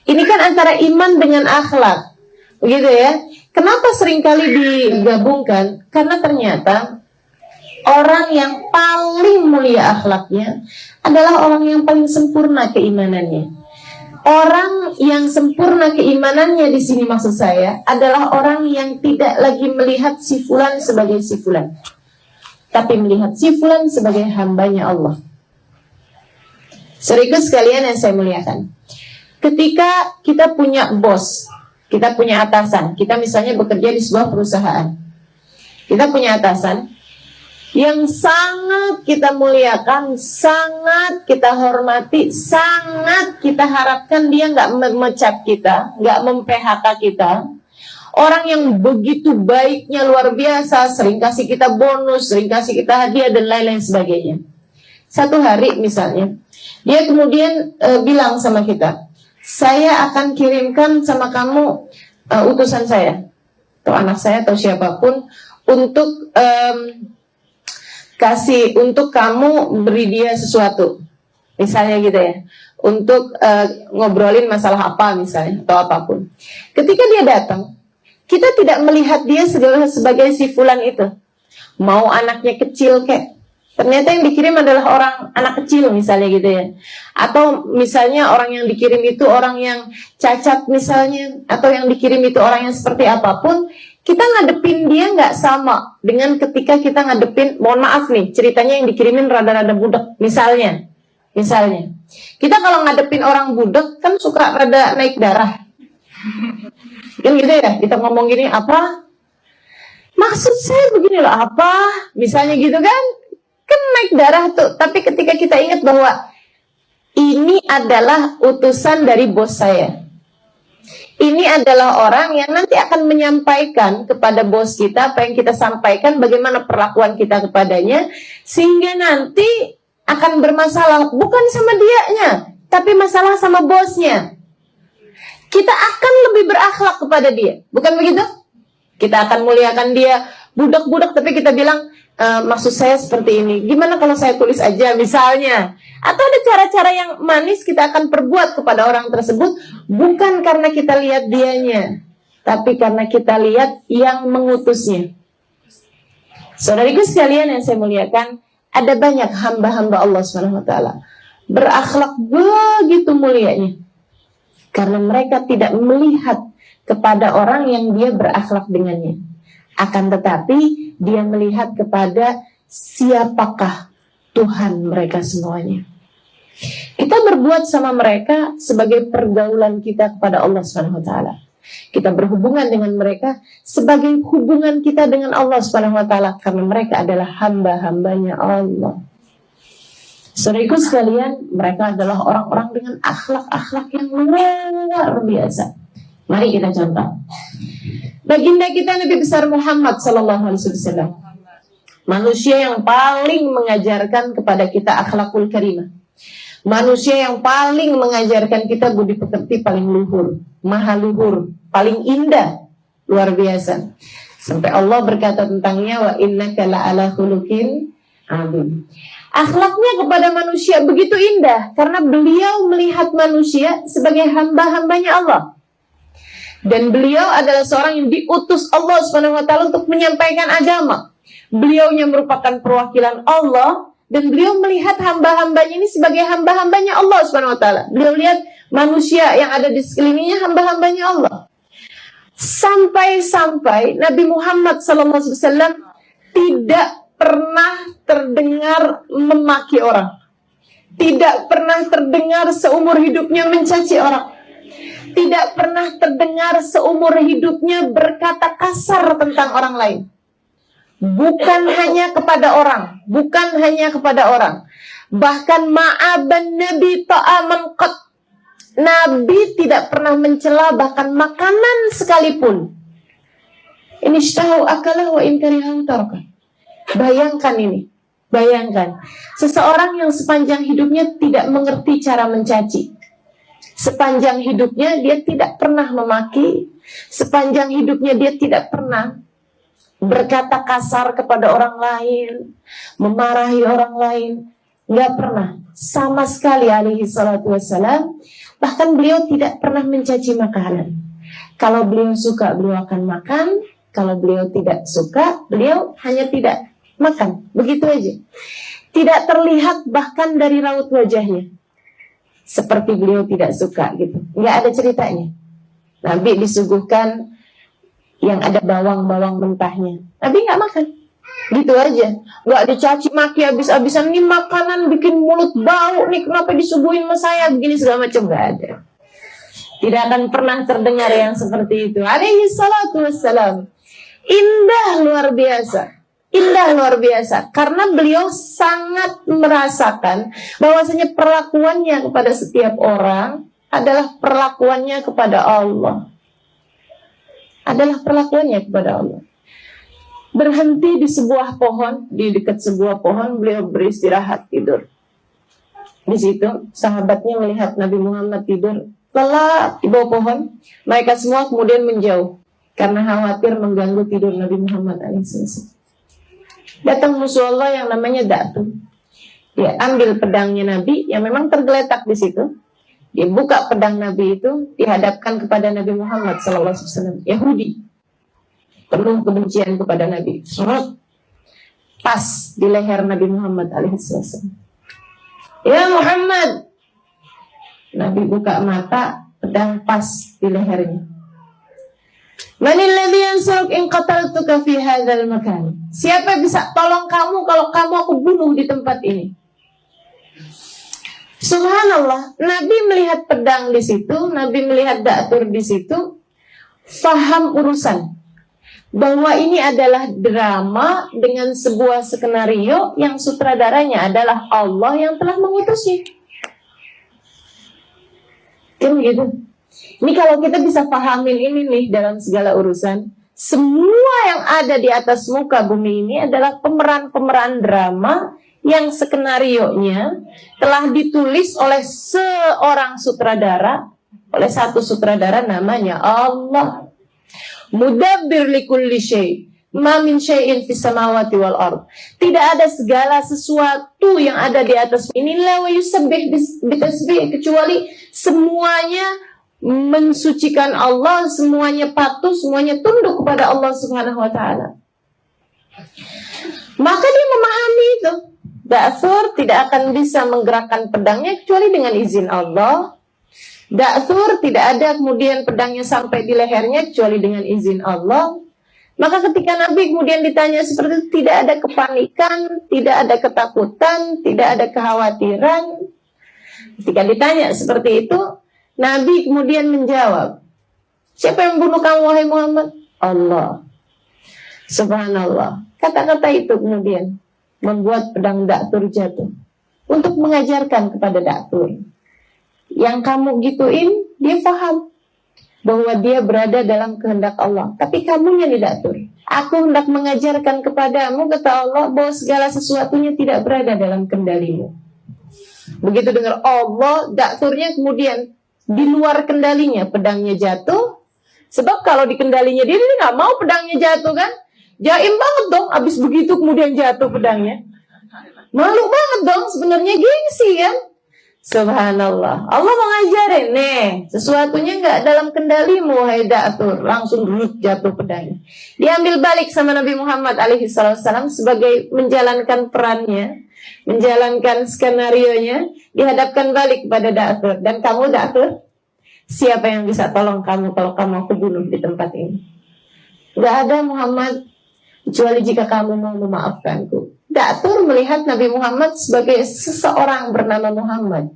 [SPEAKER 2] Ini kan antara iman dengan akhlak, begitu ya. Kenapa seringkali digabungkan? Karena ternyata orang yang paling mulia akhlaknya adalah orang yang paling sempurna keimanannya. Orang yang sempurna keimanannya di sini maksud saya adalah orang yang tidak lagi melihat si fulan sebagai si fulan, tapi melihat si fulan sebagai hambanya Allah. Saudaraku sekalian yang saya muliakan, ketika kita punya bos, kita punya atasan, kita misalnya bekerja di sebuah perusahaan, kita punya atasan yang sangat kita muliakan, sangat kita hormati, sangat kita harapkan dia nggak memecat kita, nggak mem-PHK kita. Orang yang begitu baiknya luar biasa, sering kasih kita bonus, sering kasih kita hadiah dan lain-lain sebagainya. Satu hari misalnya, dia kemudian bilang sama kita, saya akan kirimkan sama kamu utusan saya, atau anak saya atau siapapun untuk untuk kamu beri dia sesuatu, misalnya gitu ya, untuk ngobrolin masalah apa misalnya atau apapun. Ketika dia datang, kita tidak melihat dia sebagai si fulan itu, mau anaknya kecil kek, ternyata yang dikirim adalah orang anak kecil misalnya gitu ya, atau misalnya orang yang dikirim itu orang yang cacat misalnya, atau yang dikirim itu orang yang seperti apapun. Kita ngadepin dia nggak sama dengan ketika kita ngadepin, mohon maaf nih, ceritanya yang dikirimin rada-rada budak misalnya. Kita kalau ngadepin orang budak kan suka rada naik darah, kan gitu ya, kita ngomong gini, apa maksud saya begini loh, apa misalnya gitu kan naik darah tuh. Tapi ketika kita ingat bahwa ini adalah utusan dari bos saya, ini adalah orang yang nanti akan menyampaikan kepada bos kita apa yang kita sampaikan, bagaimana perlakuan kita kepadanya, sehingga nanti akan bermasalah bukan sama dianya, tapi masalah sama bosnya. Kita akan lebih berakhlak kepada dia, bukan begitu? Kita akan muliakan dia, budak-budak, tapi kita bilang, maksud saya seperti ini, gimana kalau saya tulis aja misalnya. Atau ada cara-cara yang manis kita akan perbuat kepada orang tersebut, bukan karena kita lihat dianya, tapi karena kita lihat yang mengutusnya. Saudariku sekalian yang saya muliakan, ada banyak hamba-hamba Allah SWT berakhlak begitu mulianya, karena mereka tidak melihat kepada orang yang dia berakhlak dengannya, akan tetapi dia melihat kepada siapakah Tuhan mereka semuanya. Kita berbuat sama mereka sebagai pergaulan kita kepada Allah SWT. Kita berhubungan dengan mereka sebagai hubungan kita dengan Allah SWT, karena mereka adalah hamba-hambanya Allah. Saudaraku sekalian, mereka adalah orang-orang dengan akhlak-akhlak yang luar biasa. Mari kita contoh. Baginda kita Nabi besar Muhammad SAW, manusia yang paling mengajarkan kepada kita akhlakul karimah, manusia yang paling mengajarkan kita budi pekerti paling luhur, maha luhur, paling indah, luar biasa. Sampai Allah berkata tentangnya, wa innaka la'ala khuluqin adzim. Akhlaknya kepada manusia begitu indah karena beliau melihat manusia sebagai hamba-hambanya Allah. Dan beliau adalah seorang yang diutus Allah SWT untuk menyampaikan agama. Beliaunya merupakan perwakilan Allah, dan beliau melihat hamba-hambanya ini sebagai hamba-hambanya Allah SWT. Beliau lihat manusia yang ada di sekelilingnya hamba-hambanya Allah. Sampai-sampai Nabi Muhammad SAW tidak pernah terdengar memaki orang, tidak pernah terdengar seumur hidupnya mencaci orang, tidak pernah terdengar seumur hidupnya berkata kasar tentang orang lain. Bukan hanya kepada orang, bukan hanya kepada orang. Bahkan ma'aban Nabi ta'aman qat. Nabi tidak pernah mencela bahkan makanan sekalipun. Ini ishtahu akalah wa in karihahu taraka. Bayangkan ini. Bayangkan, seseorang yang sepanjang hidupnya tidak mengerti cara mencaci. Sepanjang hidupnya dia tidak pernah memaki. Sepanjang hidupnya dia tidak pernah berkata kasar kepada orang lain, memarahi orang lain. Nggak pernah. Sama sekali alaihi salatu wassalam. Bahkan beliau tidak pernah mencaci makanan. Kalau beliau suka, beliau akan makan. Kalau beliau tidak suka, beliau hanya tidak makan. Begitu aja. Tidak terlihat bahkan dari raut wajahnya. Seperti beliau tidak suka gitu. Nggak ada ceritanya. Nabi disuguhkan yang ada bawang-bawang mentahnya. Nabi nggak makan. Gitu aja. Nggak dicaci maki habis-habisan. Ini makanan bikin mulut bau. Nih kenapa disuguhin sama saya? Begini segala macam. Nggak ada. Tidak akan pernah terdengar yang seperti itu. Alaihi salatu wassalam. Indah luar biasa. Indah luar biasa. Karena beliau sangat merasakan bahwasanya perlakuannya kepada setiap orang adalah perlakuannya kepada Allah. Adalah perlakuannya kepada Allah. Berhenti di sebuah pohon, di dekat sebuah pohon, beliau beristirahat tidur. Di situ sahabatnya melihat Nabi Muhammad tidur lelap di bawah pohon. Mereka semua kemudian menjauh karena khawatir mengganggu tidur Nabi Muhammad SAW. Datang musuh Allah yang namanya Da'tu. Dia ambil pedangnya Nabi yang memang tergeletak di situ. Dia buka pedang Nabi itu, dihadapkan kepada Nabi Muhammad SAW. Yahudi, penuh kebencian kepada Nabi. Pas di leher Nabi Muhammad SAW. Ya Muhammad. Nabi buka mata, pedang pas di lehernya. Manil ladzi yansuruk in qataltuka fi hadzal makan. Siapa yang bisa tolong kamu kalau kamu aku bunuh di tempat ini? Subhanallah, Nabi melihat pedang di situ, Nabi melihat Da'tur di situ, faham urusan bahwa ini adalah drama dengan sebuah skenario yang sutradaranya adalah Allah yang telah mengutusnya. Kan gitu. Ini kalau kita bisa pahamin ini nih dalam segala urusan, semua yang ada di atas muka bumi ini adalah pemeran-pemeran drama yang skenarionya telah ditulis oleh seorang sutradara, oleh satu sutradara namanya Allah. Mudabbir likulli syai', ma min syai'in fis samawati wal ard. Tidak ada segala sesuatu yang ada di atas ini la wa yusabbih bitasbih, kecuali semuanya mensucikan Allah, semuanya patuh, semuanya tunduk kepada Allah Subhanahu wa taala. Maka dia memahami itu. Da'thur tidak akan bisa menggerakkan pedangnya kecuali dengan izin Allah. Da'thur tidak ada kemudian pedangnya sampai di lehernya kecuali dengan izin Allah. Maka ketika Nabi kemudian ditanya seperti itu, tidak ada kepanikan, tidak ada ketakutan, tidak ada kekhawatiran. Ketika ditanya seperti itu, Nabi kemudian menjawab, siapa yang bunuh kamu wahai Muhammad? Allah. Subhanallah. Kata-kata itu kemudian membuat pedang Da'tur jatuh. Untuk mengajarkan kepada Da'tur, yang kamu gituin, dia paham bahwa dia berada dalam kehendak Allah. Tapi kamunya nih Da'tur, aku hendak mengajarkan kepadamu, kata Allah, bahwa segala sesuatunya tidak berada dalam kendalimu. Begitu dengar Allah, Da'turnya kemudian di luar kendalinya, pedangnya jatuh. Sebab kalau di kendalinya dia nggak mau pedangnya jatuh kan. Jaim banget dong, abis begitu kemudian jatuh pedangnya. Malu banget dong, sebenarnya gengsi kan. Subhanallah, Allah mau ngajarin, nih, sesuatunya nggak dalam kendalimu, hai Da'tur. Langsung jatuh pedangnya. Diambil balik sama Nabi Muhammad alaihissalam sebagai menjalankan perannya, menjalankan skenarionya, dihadapkan balik kepada Da'tur. Dan kamu Da'tur, siapa yang bisa tolong kamu kalau kamu aku bunuh di tempat ini? Gak ada Muhammad, kecuali jika kamu mau memaafkanku. Da'tur melihat Nabi Muhammad sebagai seseorang bernama Muhammad.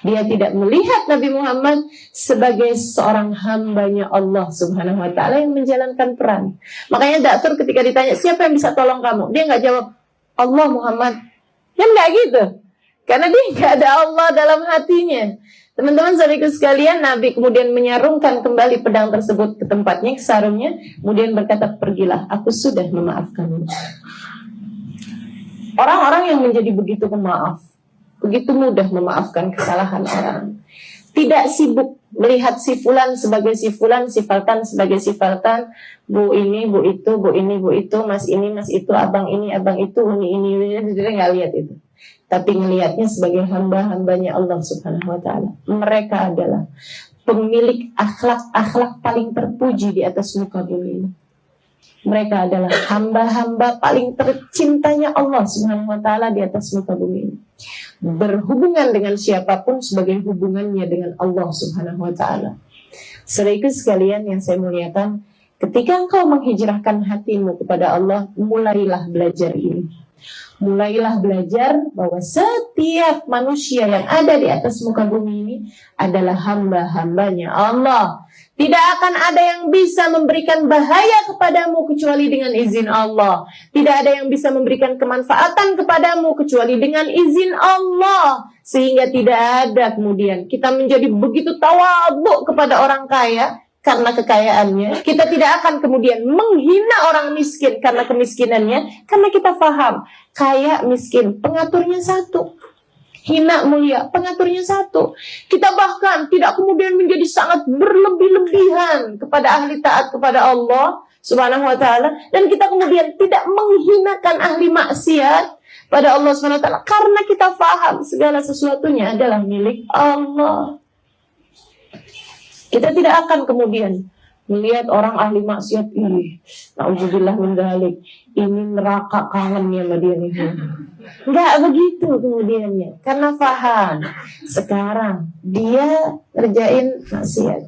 [SPEAKER 2] Dia tidak melihat Nabi Muhammad sebagai seorang hambanya Allah Subhanahu wa ta'ala yang menjalankan peran. Makanya Da'tur ketika ditanya siapa yang bisa tolong kamu, dia gak jawab Allah Muhammad. Kan gak gitu. Karena dia gak ada Allah dalam hatinya. Teman-teman saudaraku sekalian, Nabi kemudian menyarungkan kembali pedang tersebut ke tempatnya, ke sarungnya, kemudian berkata, pergilah, aku sudah memaafkanmu. Orang-orang yang menjadi begitu pemaaf, begitu mudah memaafkan kesalahan orang, tidak sibuk melihat si fulan sebagai si fulan, si Faltan sebagai si Faltan, bu ini, bu itu, bu ini, bu itu, mas ini, mas itu, abang ini, abang itu, ini, dia nggak lihat itu. Tapi ngelihatnya sebagai hamba-hambanya Allah Subhanahu Wa Taala. Mereka adalah pemilik akhlak paling terpuji di atas muka bumi ini. Mereka adalah hamba-hamba paling tercintanya Allah Subhanahu Wa Taala di atas muka bumi ini. Berhubungan dengan siapapun sebagai hubungannya dengan Allah Subhanahu Wa Taala. Saudaraku sekalian yang saya muliakan, ketika engkau menghijrahkan hatimu kepada Allah, mulailah belajar ini. Mulailah belajar bahwa setiap manusia yang ada di atas muka bumi ini adalah hamba-hambanya Allah. Tidak akan ada yang bisa memberikan bahaya kepadamu kecuali dengan izin Allah. Tidak ada yang bisa memberikan kemanfaatan kepadamu kecuali dengan izin Allah. Sehingga tidak ada kemudian kita menjadi begitu tawadhu kepada orang kaya karena kekayaannya. Kita tidak akan kemudian menghina orang miskin karena kemiskinannya. Karena kita paham, kaya miskin pengaturnya satu, hina mulia pengaturnya satu. Kita bahkan tidak kemudian menjadi sangat berlebih-lebihan kepada ahli taat kepada Allah Subhanahu Wa Taala, dan kita kemudian tidak menghinakan ahli maksiat pada Allah Subhanahu Wa Taala, karena kita paham segala sesuatunya adalah milik Allah. Kita tidak akan kemudian melihat orang ahli maksiat ini, na'udzubillah min dzalik, ini neraka kangennya sama dia nih. Enggak begitu kemudiannya, karena paham sekarang dia kerjain maksiat,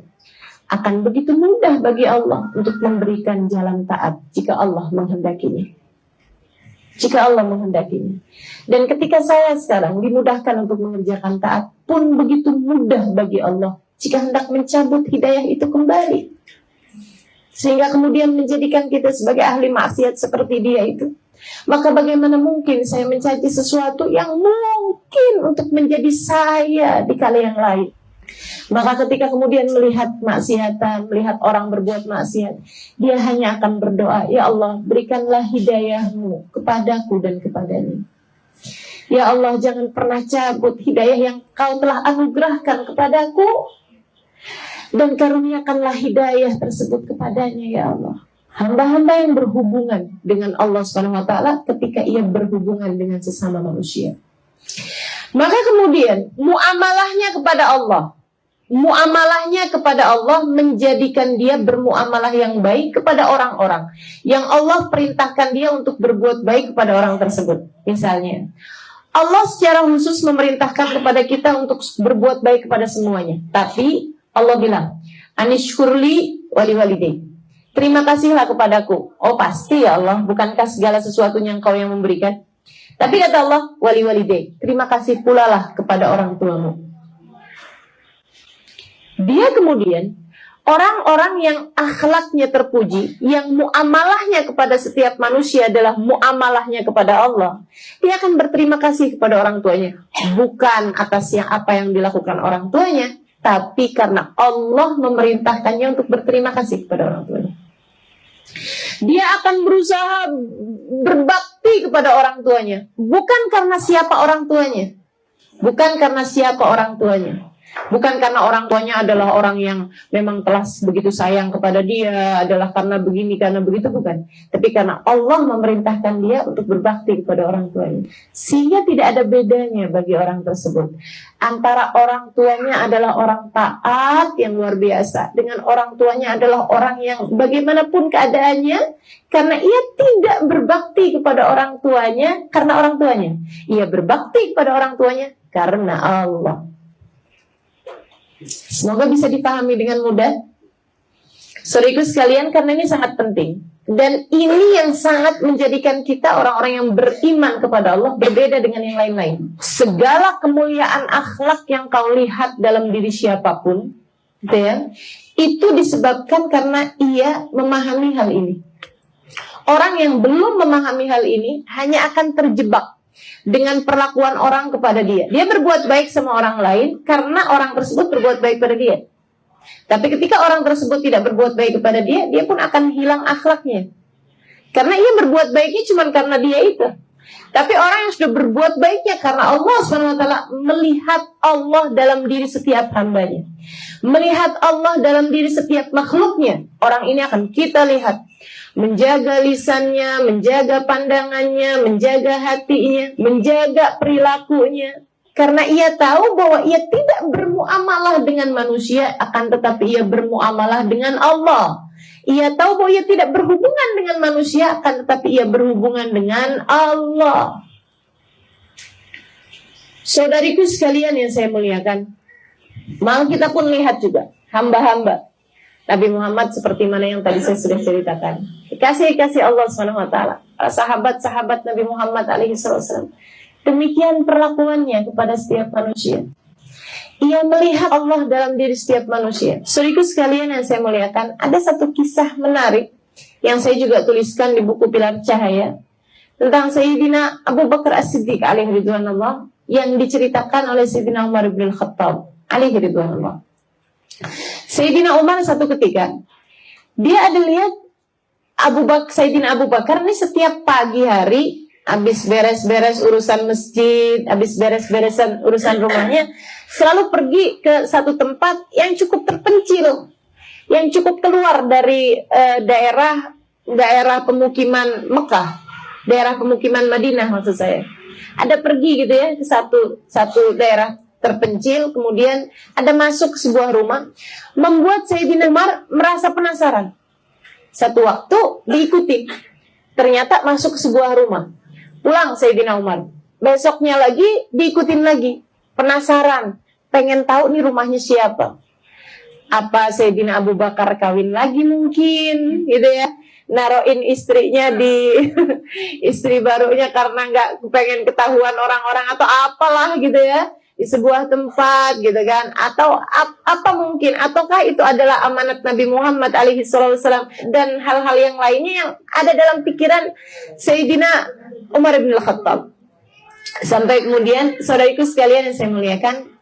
[SPEAKER 2] akan begitu mudah bagi Allah untuk memberikan jalan taat jika Allah menghendakinya. Jika Allah menghendakinya. Dan ketika saya sekarang dimudahkan untuk mengerjakan taat pun begitu mudah bagi Allah jika hendak mencabut hidayah itu kembali. Sehingga kemudian menjadikan kita sebagai ahli maksiat seperti dia itu. Maka bagaimana mungkin saya mencaci sesuatu yang mungkin untuk menjadi saya di kala yang lain. Maka ketika kemudian melihat maksiatan, melihat orang berbuat maksiat, dia hanya akan berdoa, ya Allah, berikanlah hidayahmu kepadaku dan kepadanya. Ya Allah, jangan pernah cabut hidayah yang kau telah anugerahkan kepadaku, dan karuniakanlah hidayah tersebut kepadanya, ya Allah. Hamba-hamba yang berhubungan dengan Allah SWT ketika ia berhubungan dengan sesama manusia, maka kemudian muamalahnya kepada Allah menjadikan dia bermuamalah yang baik kepada orang-orang yang Allah perintahkan dia untuk berbuat baik kepada orang tersebut. Misalnya, Allah secara khusus memerintahkan kepada kita untuk berbuat baik kepada semuanya, tapi Allah bilang, anishkurli wali walidayk. Terima kasihlah kepadaku. Oh pasti ya Allah, bukankah segala sesuatunya engkau yang memberikan? Tapi kata Allah, wali walidayk. Terima kasih pula lah kepada orang tuamu. Dia kemudian, orang-orang yang akhlaknya terpuji, yang muamalahnya kepada setiap manusia adalah muamalahnya kepada Allah, dia akan berterima kasih kepada orang tuanya. Bukan atas yang apa yang dilakukan orang tuanya, tapi karena Allah memerintahkannya untuk berterima kasih kepada orang tuanya. Dia akan berusaha berbakti kepada orang tuanya, bukan karena siapa orang tuanya, bukan karena orang tuanya adalah orang yang memang telah begitu sayang kepada dia, adalah karena begini, karena begitu, bukan. Tapi karena Allah memerintahkan dia untuk berbakti kepada orang tuanya. Sehingga tidak ada bedanya bagi orang tersebut antara orang tuanya adalah orang taat yang luar biasa dengan orang tuanya adalah orang yang bagaimanapun keadaannya, karena ia tidak berbakti kepada orang tuanya karena orang tuanya, ia berbakti kepada orang tuanya karena Allah. Semoga bisa dipahami dengan mudah, saudaraku sekalian, karena ini sangat penting. Dan ini yang sangat menjadikan kita orang-orang yang beriman kepada Allah berbeda dengan yang lain-lain. Segala kemuliaan akhlak yang kau lihat dalam diri siapapun, gitu ya, itu disebabkan karena ia memahami hal ini. Orang yang belum memahami hal ini hanya akan terjebak dengan perlakuan orang kepada dia. Dia berbuat baik sama orang lain karena orang tersebut berbuat baik pada dia. Tapi ketika orang tersebut tidak berbuat baik kepada dia, dia pun akan hilang akhlaknya. Karena ia berbuat baiknya cuma karena dia itu. Tapi orang yang sudah berbuat baiknya karena Allah SWT melihat Allah dalam diri setiap hambanya, melihat Allah dalam diri setiap makhluknya. Orang ini akan kita lihat menjaga lisannya, menjaga pandangannya, menjaga hatinya, menjaga perilakunya. Karena ia tahu bahwa ia tidak bermuamalah dengan manusia, akan tetapi ia bermuamalah dengan Allah. Ia tahu bahwa ia tidak berhubungan dengan manusia, akan tetapi ia berhubungan dengan Allah. Saudariku sekalian yang saya muliakan, mau kita pun lihat juga hamba-hamba Nabi Muhammad seperti mana yang tadi saya sudah ceritakan. Kasih Allah SWT, sahabat-sahabat Nabi Muhammad SAW. Demikian perlakuannya kepada setiap manusia. Ia melihat Allah dalam diri setiap manusia. Saudaraku sekalian yang saya muliakan, ada satu kisah menarik yang saya juga tuliskan di buku Pilar Cahaya tentang Sayyidina Abu Bakar As-Siddiq alaihi ridwanullah, yang diceritakan oleh Sayyidina Umar bin Khattab alaihi ridwanullah. Sayyidina Umar satu ketika dia ada lihat Sayyidina Abu Bakar ini setiap pagi hari habis beres-beres urusan masjid, habis beres-beresan urusan rumahnya, selalu pergi ke satu tempat yang cukup terpencil, yang cukup keluar dari daerah pemukiman Mekah, daerah pemukiman Madinah maksud saya. Ada pergi gitu ya ke satu daerah terpencil, kemudian ada masuk ke sebuah rumah, membuat Sayyidina Umar merasa penasaran. Satu waktu diikuti, ternyata masuk ke sebuah rumah. Pulang Sayyidina Umar. Besoknya lagi diikutin lagi. Penasaran, pengen tahu nih rumahnya siapa. Apa Sayyidina Abu Bakar kawin lagi mungkin, gitu ya. Naroin istrinya di istri barunya karena nggak pengen ketahuan orang-orang atau apalah gitu ya. Di sebuah tempat gitu kan, atau apa mungkin, ataukah itu adalah amanat Nabi Muhammad alaihi wasallam dan hal-hal yang lainnya yang ada dalam pikiran Sayyidina Umar bin Khattab. Sampai kemudian saudariku sekalian yang saya muliakan,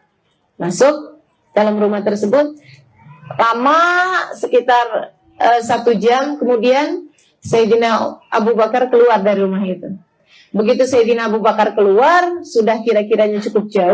[SPEAKER 2] masuk dalam rumah tersebut, lama sekitar 1 jam kemudian Sayyidina Abu Bakar keluar dari rumah itu. Begitu Sayyidina Abu Bakar keluar, sudah kira-kiranya cukup jauh,